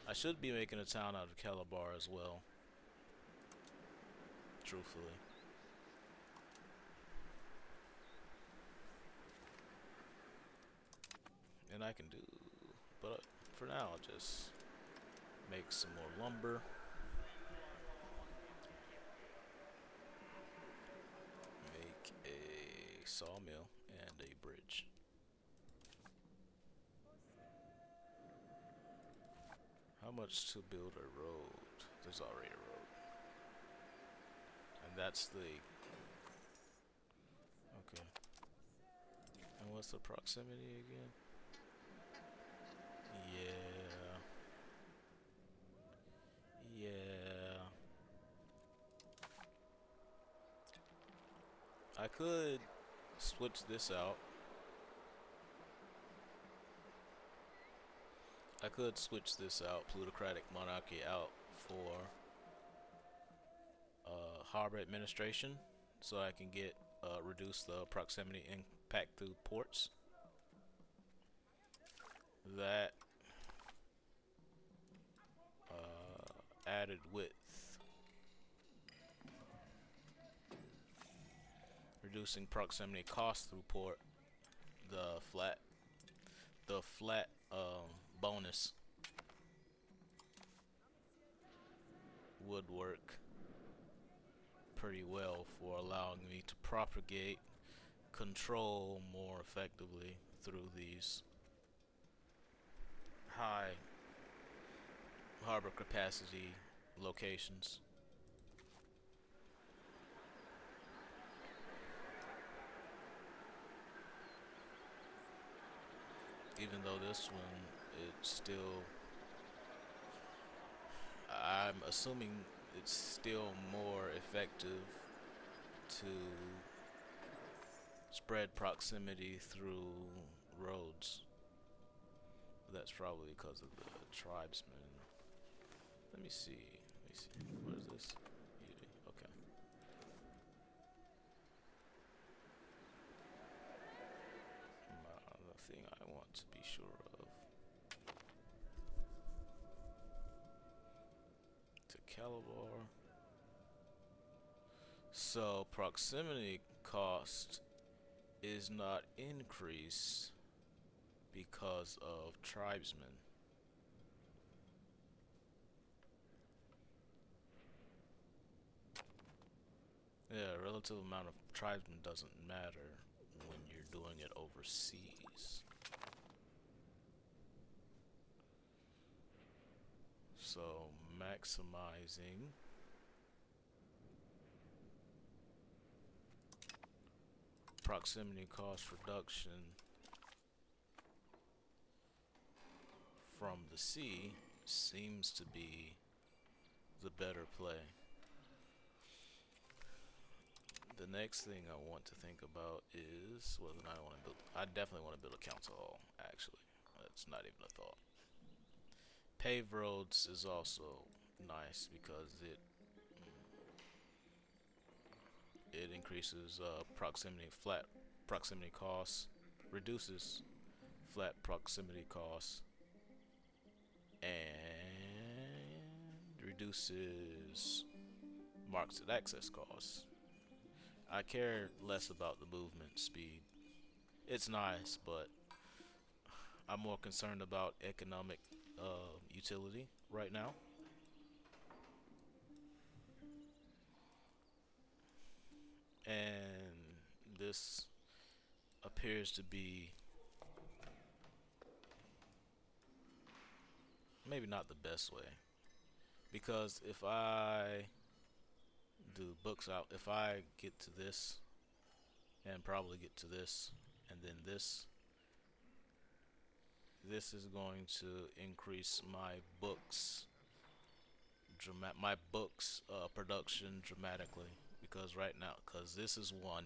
I should be making a town out of Calabar as well, truthfully. And I can do, but for now, I'll just make some more lumber. Make a sawmill and a bridge. How much to build a road? There's already a road. And that's the... Okay. And what's the proximity again? Yeah. Yeah. I could switch this out. I could switch this out, plutocratic monarchy out, for harbor administration, so I can get reduce the proximity impact through ports. That added width. reducing proximity cost through port. The flat, the flat bonus would work pretty well for allowing me to propagate control more effectively through these high harbor capacity locations. Even though this one, it's still, I'm assuming it's still more effective to spread proximity through roads. That's probably because of the tribesmen. Let me see. Let me see. What is this? Okay. The thing I want to be sure of. To Calabar. So proximity cost is not increased because of tribesmen. Yeah, relative amount of tribesmen doesn't matter when you're doing it overseas. So maximizing proximity cost reduction from the sea seems to be the better play. The next thing I want to think about is whether or not I want to build. I definitely want to build a council hall. Actually, that's not even a thought. Paved roads is also nice because it increases flat proximity costs, reduces flat proximity costs, and reduces market access costs. I care less about the movement speed. It's nice, but I'm more concerned about economic utility right now. And this appears to be maybe not the best way. Because if I do books out, if I get to this, and probably get to this, and then this is going to increase my books production dramatically. Because right now, because this is one,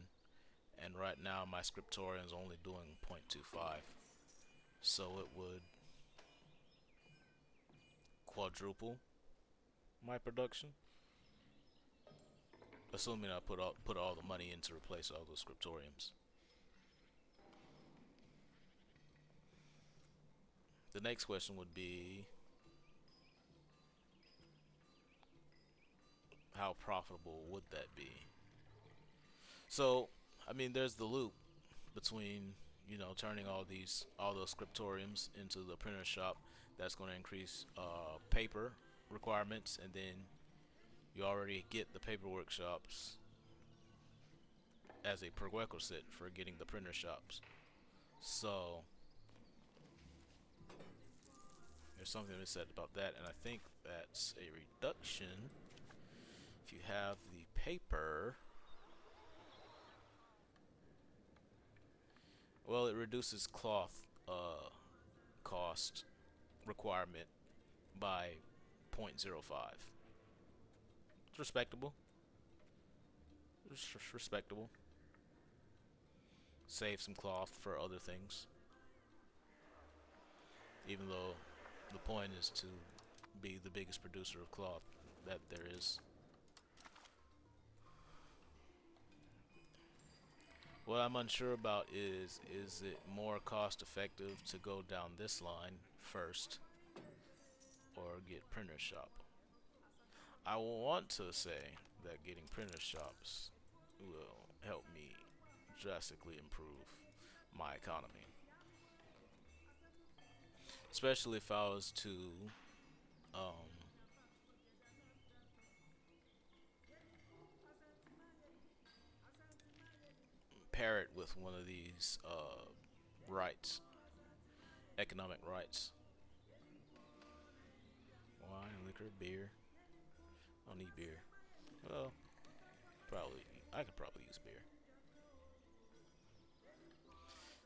and right now my scriptorium is only doing 0.25, so it would quadruple my production, assuming I put all the money in to replace all those scriptoriums. The next question would be, how profitable would that be? So, I mean, there's the loop between turning all those scriptoriums into the printer shop. That's going to increase paper requirements, and then you already get the paper workshops as a prerequisite for getting the printer shops. So there's something to be said about that, and I think that's a reduction if you have the paper. Well, it reduces cloth cost requirement by 0.05. It's respectable. It's respectable. Save some cloth for other things. Even though the point is to be the biggest producer of cloth that there is. What I'm unsure about is it more cost effective to go down this line first or get printer shop? I want to say that getting printer shops will help me drastically improve my economy, especially if I was to um, pair it with one of these rights, economic rights. Wine, liquor, beer. I don't need beer. Well, probably I could probably use beer.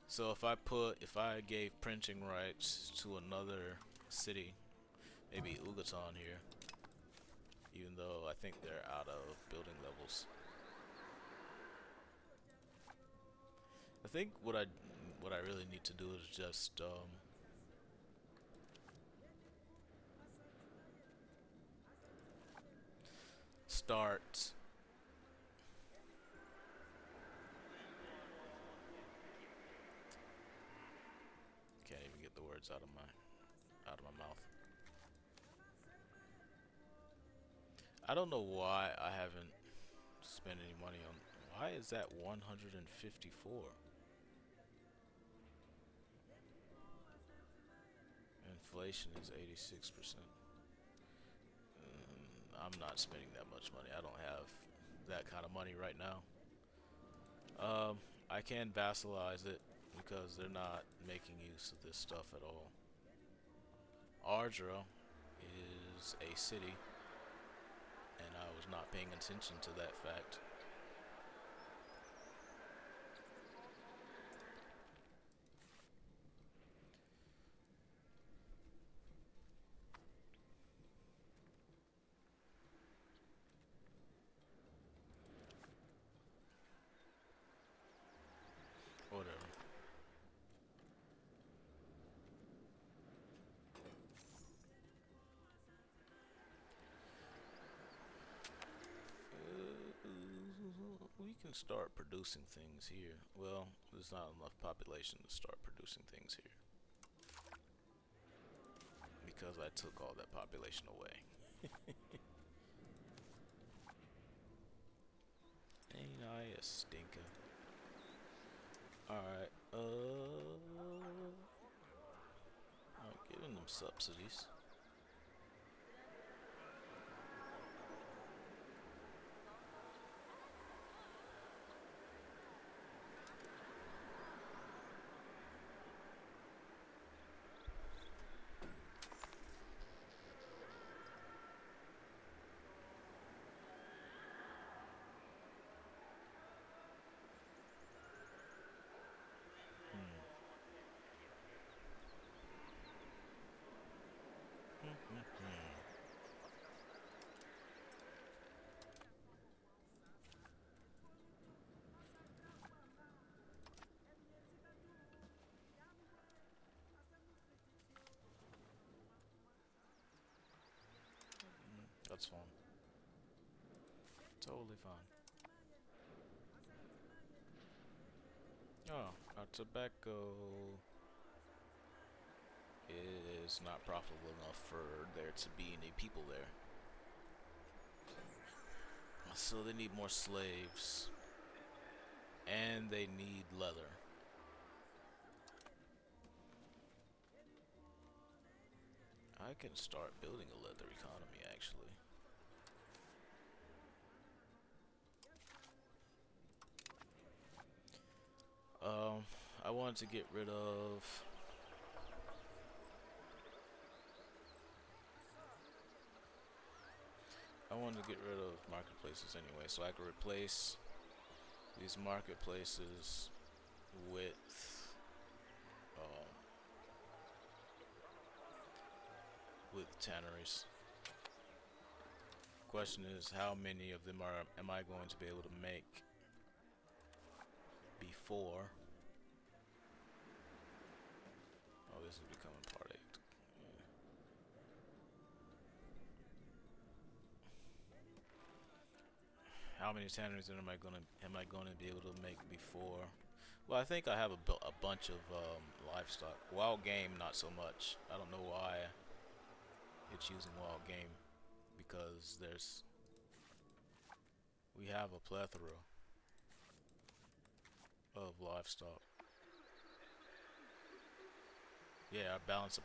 So if I gave printing rights to another city, maybe Ugaton here, even though I think they're out of building levels. I think what I really need to do is just start. Can't even get the words out of my mouth. I don't know why I haven't spent any money on. Why is that 154? Inflation is 86%. I'm not spending that much money. I don't have that kind of money right now. I can vassalize it because they're not making use of this stuff at all. Ardra is a city, and I was not paying attention to that fact. Whatever. We can start producing things here. Well, there's not enough population to start producing things here because I took all that population away. Ain't I a stinker? Alright, I'm giving them subsidies. That's fine. Totally fine. Oh, our tobacco is not profitable enough for there to be any people there. So they need more slaves. And they need leather. I can start building a leather economy actually. Um, I wanted to get rid of. I wanted to get rid of marketplaces anyway, so I could replace these marketplaces with um, tanneries. Question is, how many of them are am I going to be able to make before? Oh, this is becoming part 8. Yeah. How many tanneries am I gonna be able to make before? Well, I think I have a bunch of livestock. Wild game, not so much. I don't know why it's using wild game because we have a plethora of livestock. Yeah, our balance.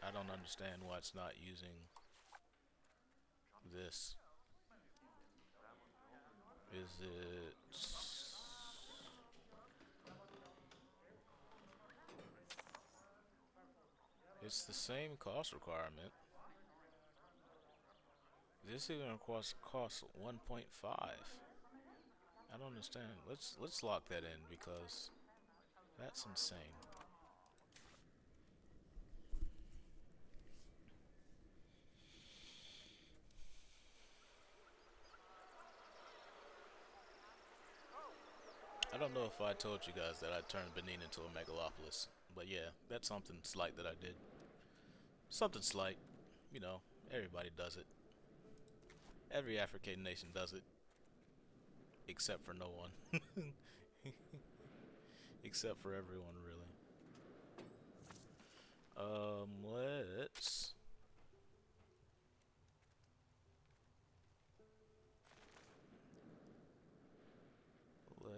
I don't understand why it's not using this. Is it? It's the same cost requirement. This is gonna cost 1.5. I don't understand. Let's lock that in because that's insane. I don't know if I told you guys that I turned Benin into a megalopolis, but yeah, that's something slight that I did. Something slight, you know. Everybody does it. Every African nation does it, except for no one. Except for everyone, really.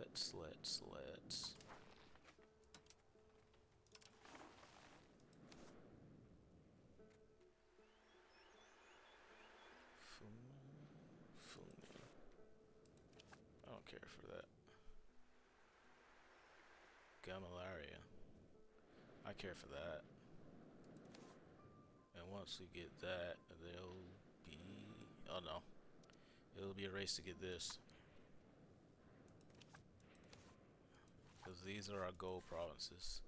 Let's let's. I don't care for that. Gamalaria. I care for that. And once we get that, there'll be. Oh no. It'll be a race to get this. Because these are our gold provinces.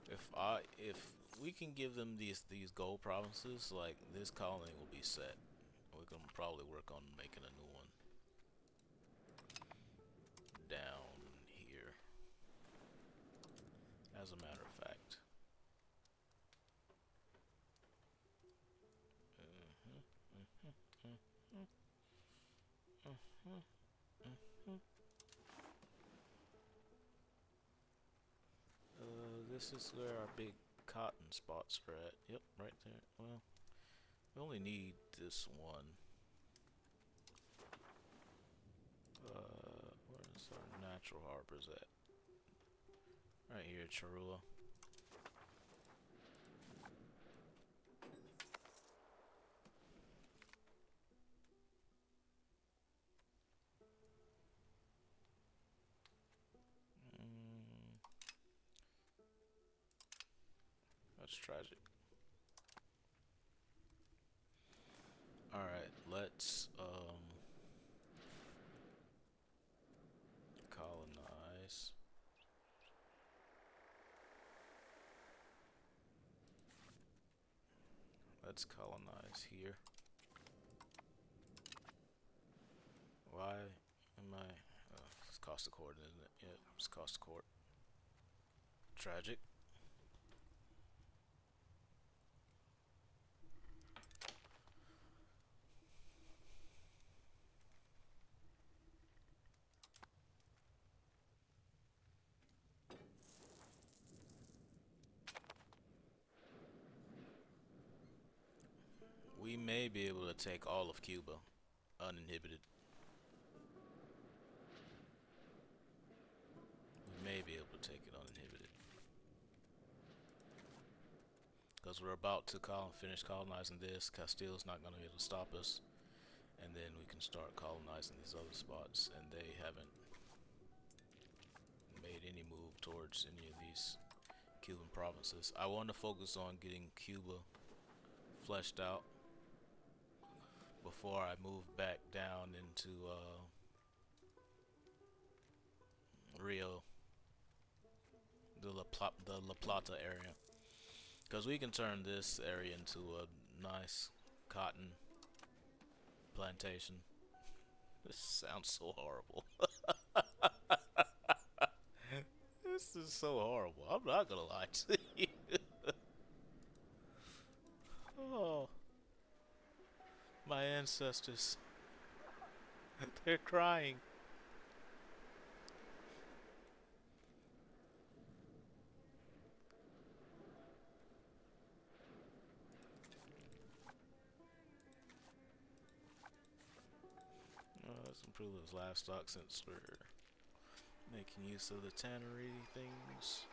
If we can give them these gold provinces, like this colony will be set. We can probably work on making a new one down here. As a matter of fact. This is where our big cotton spots are at. Yep, right there. Well, we only need this one. Where's our natural harbors at? Right here, Charula. Mm, that's tragic. Alright, let's colonize. Let's colonize here. Why am I? It's Costa Court, isn't it? Yep, it's Costa Court. Tragic. We may be able to take all of Cuba uninhibited. We may be able to take it uninhibited. Because we're about to finish colonizing this. Castile's not going to be able to stop us. And then we can start colonizing these other spots. And they haven't made any move towards any of these Cuban provinces. I want to focus on getting Cuba fleshed out before I move back down into Rio, the La Plata area, because we can turn this area into a nice cotton plantation. This sounds so horrible. This is so horrible. I'm not gonna lie to you. Oh, my ancestors. They're crying. Let's improve those livestock since we're Making use of the tannery things.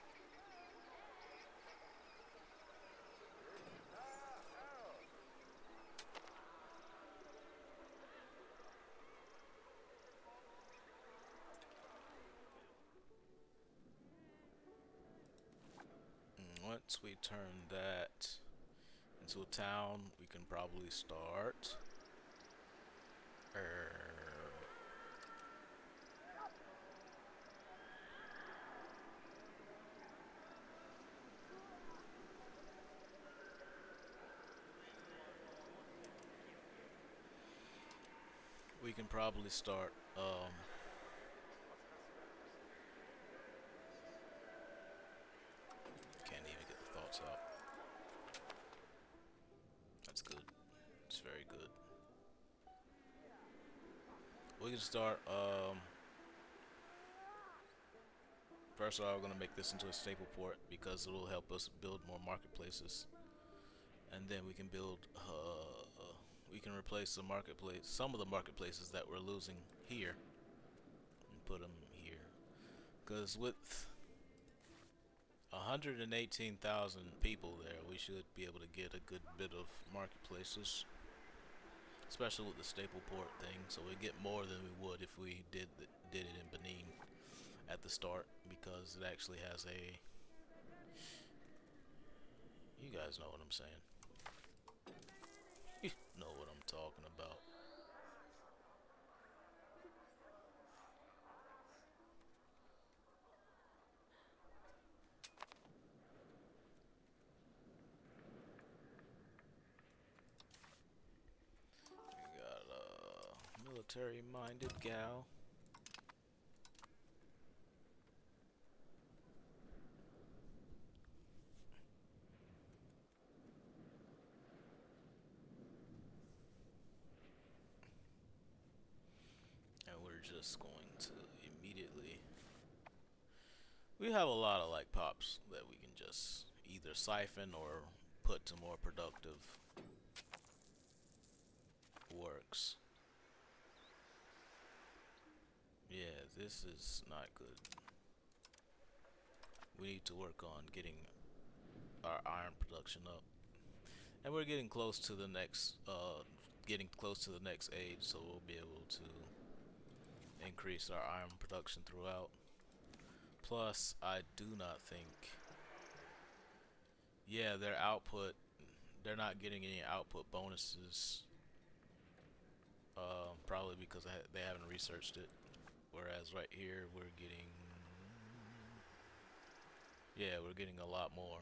Once we turn that into a town, we can probably start. Er, we can probably start. Can't even get the thoughts out. That's good. It's very good. We can start. First of all, we're gonna make this into a staple port because it will help us build more marketplaces, and then we can build. We can replace the marketplace, some of the marketplaces that we're losing here, and put them here. Because with 118,000 people there, we should be able to get a good bit of marketplaces, especially with the staple port thing. So we get more than we would if we did it in Benin at the start, because it actually has a. You guys know what I'm saying. You know what I'm talking about. We got a military-minded gal. And we're just going to immediately. We have a lot of like pops that we can just either siphon or put to more productive works. Yeah, this is not good. We need to work on getting our iron production up. And we're getting close to the next age, so we'll be able to increase our iron production throughout. Plus, I do not think, yeah, they're not getting any output bonuses, probably because they haven't researched it. Whereas right here, we're getting a lot more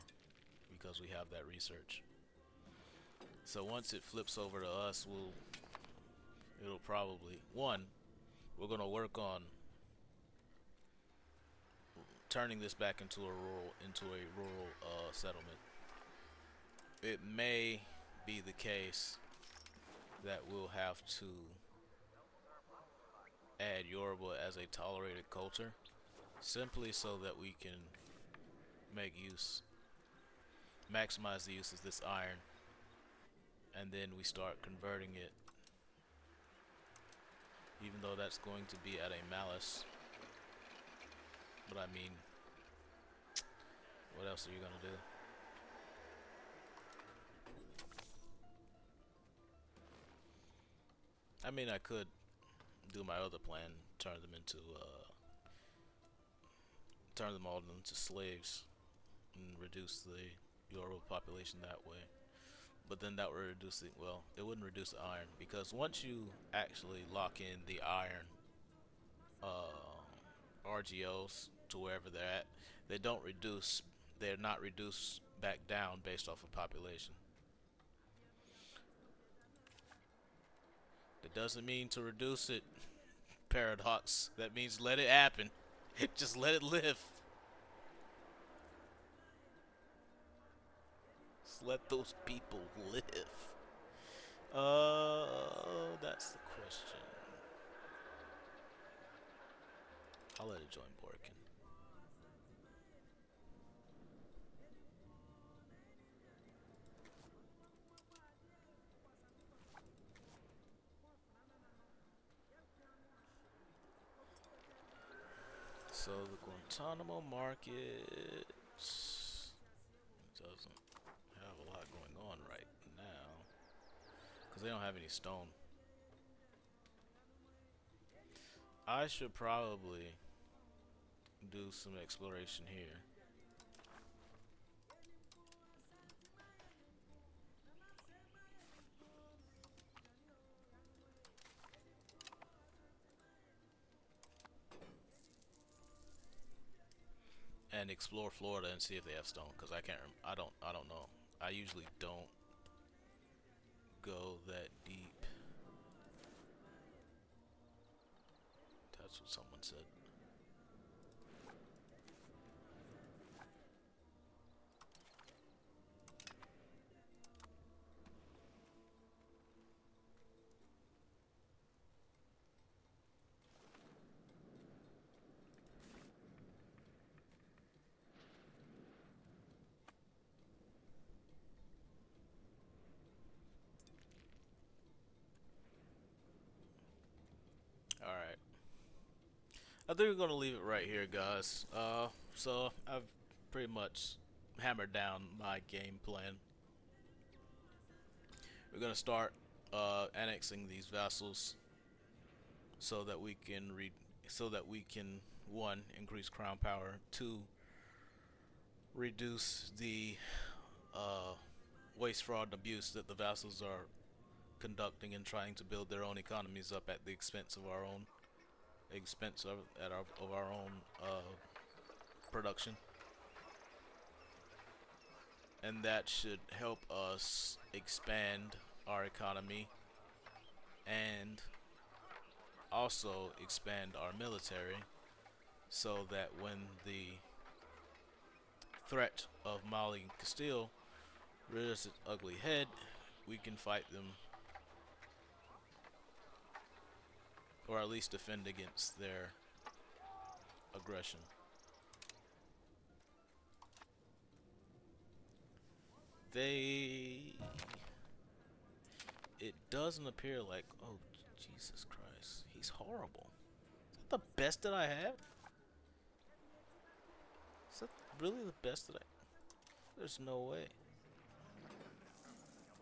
because we have that research. So once it flips over to us, it'll probably, we're gonna work on turning this back into a rural settlement. It may be the case that we'll have to add Yoruba as a tolerated culture, simply so that we can make use, maximize the use of this iron, and then we start converting it. Even though that's going to be at a malice, but I mean, what else are you gonna do? I mean, I could do my other plan, turn them all into slaves and reduce the Yoruba population that way. But then that would reduce it. Well, it wouldn't reduce the iron because once you actually lock in the iron RGOs to wherever they're at, they don't reduce. They're not reduced back down based off of population. That doesn't mean to reduce it. Paradox. That means let it happen. Just let it live. Just let those people live. That's the question. I'll let it join Borkin. So the Guantanamo market doesn't have a lot going on right now because they don't have any stone. I should probably do some exploration here. And explore Florida and see if they have stone because I can't I don't know. I usually don't go that deep. That's what someone said. All right. I think we're gonna leave it right here, guys. So I've pretty much hammered down my game plan. We're gonna start annexing these vassals so that we can one, increase crown power, two, reduce the uh, waste, fraud, and abuse that the vassals are conducting and trying to build their own economies up at the expense of our own production, and that should help us expand our economy and also expand our military so that when the threat of Mali and Castile rears its ugly head, we can fight them or at least defend against their aggression. They It doesn't appear like, oh Jesus Christ, he's horrible. Is that the best that I have? Is that really the best that I? There's no way.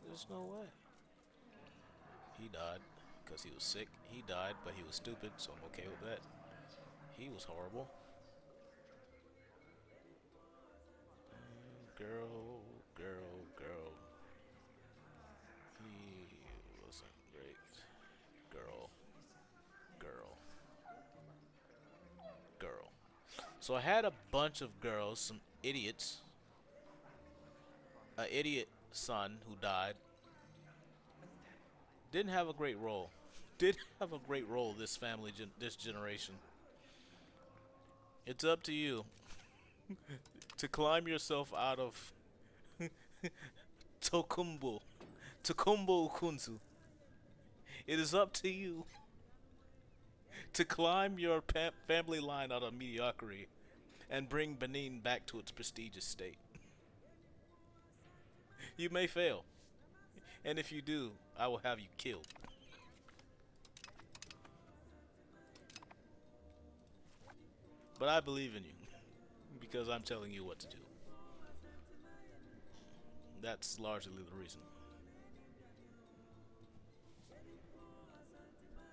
There's no way. He died because he was sick. He died, but he was stupid, so I'm okay with that. He was horrible. Girl, girl, girl. He wasn't great. Girl, girl, girl. So I had a bunch of girls, some idiots. An idiot son who died. Didn't have a great role. Did have a great role this this generation. It's up to you to climb yourself out of Tokumbo. Tokumbo Ukunzu. It is up to you to climb your family line out of mediocrity and bring Benin back to its prestigious state. You may fail, and if you do, I will have you killed. But I believe in you because I'm telling you what to do. That's largely the reason.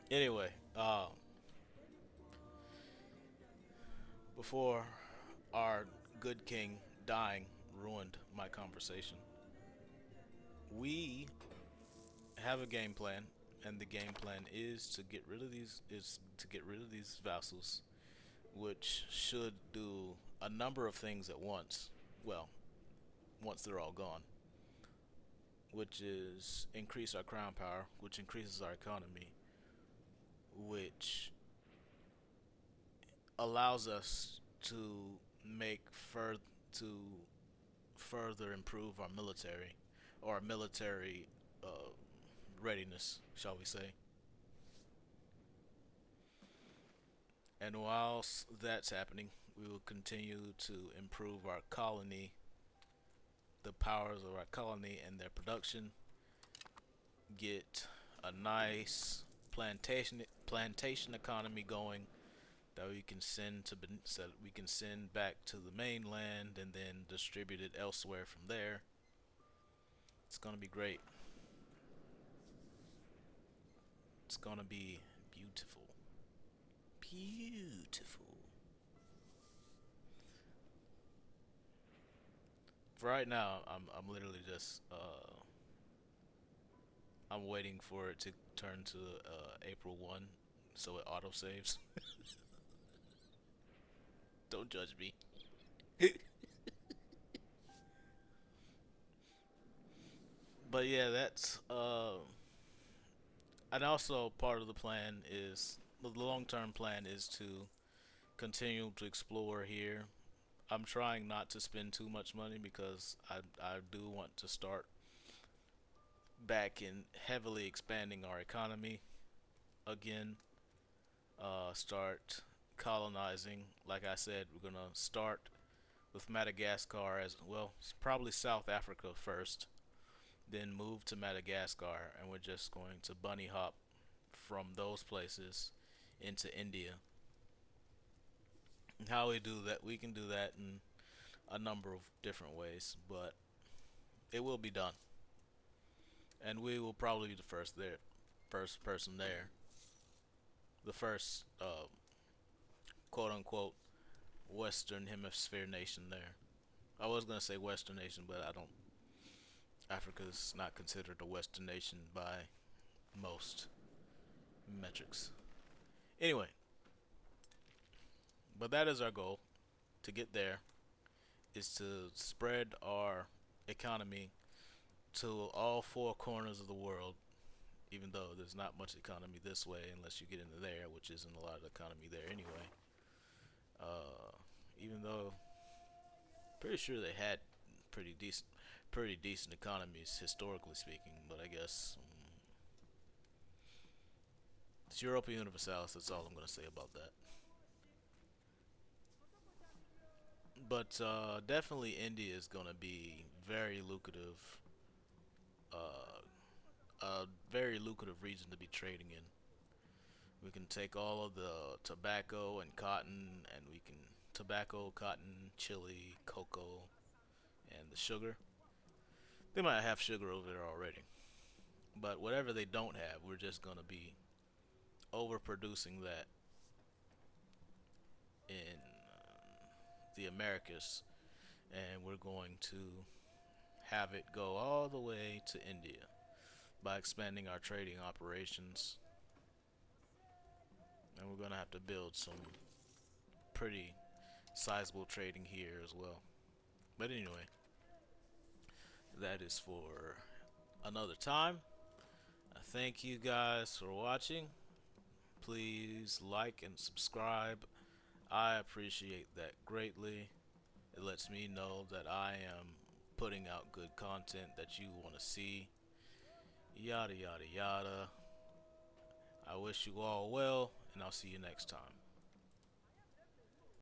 Anyway, before our good king dying ruined my conversation, we have a game plan, and the game plan is to get rid of these vassals, which should do a number of things at once. Well, once they're all gone, which is increase our crown power, which increases our economy, which allows us to make further to further improve our military or military readiness, shall we say. And whilst that's happening, we will continue to improve our colony, the powers of our colony and their production, get a nice plantation economy going that we can send to so that we can send back to the mainland and then distribute it elsewhere from there. It's gonna be great. It's gonna be beautiful. Beautiful. For right now, I'm literally just I'm waiting for it to turn to April 1 so it auto saves. Don't judge me. But yeah, that's and also part of the plan is the long-term plan is to continue to explore here. I'm trying not to spend too much money because I do want to start back in heavily expanding our economy again. Start colonizing. Like I said, we're gonna start with Madagascar as well. Probably South Africa first, then move to Madagascar, and we're just going to bunny hop from those places into India. And how we do that, we can do that in a number of different ways, but it will be done, and we will probably be the first there, first person there, the first quote unquote Western Hemisphere nation there. I was gonna say Western nation, but I don't. Africa's not considered a Western nation by most metrics. Anyway, but that is our goal to get there is to spread our economy to all four corners of the world, even though there's not much economy this way unless you get into there, which isn't a lot of economy there anyway. Uh, Even though pretty sure they had pretty decent, pretty decent economies historically speaking, but I guess it's Europa Universalis. That's all I'm gonna say about that. But definitely India is gonna be very lucrative, uh, a very lucrative region to be trading in. We can take all of the tobacco and cotton, and we can tobacco, cotton, chili, cocoa, and the sugar. They might have sugar over there already, but whatever they don't have, we're just gonna be overproducing that in the Americas, and we're going to have it go all the way to India by expanding our trading operations, and we're gonna have to build some pretty sizable trading here as well. But anyway, that is for another time. I thank you guys for watching. Please like and subscribe. I appreciate that greatly. It lets me know that I am putting out good content that you want to see. Yada yada yada. I wish you all well, and I'll see you next time.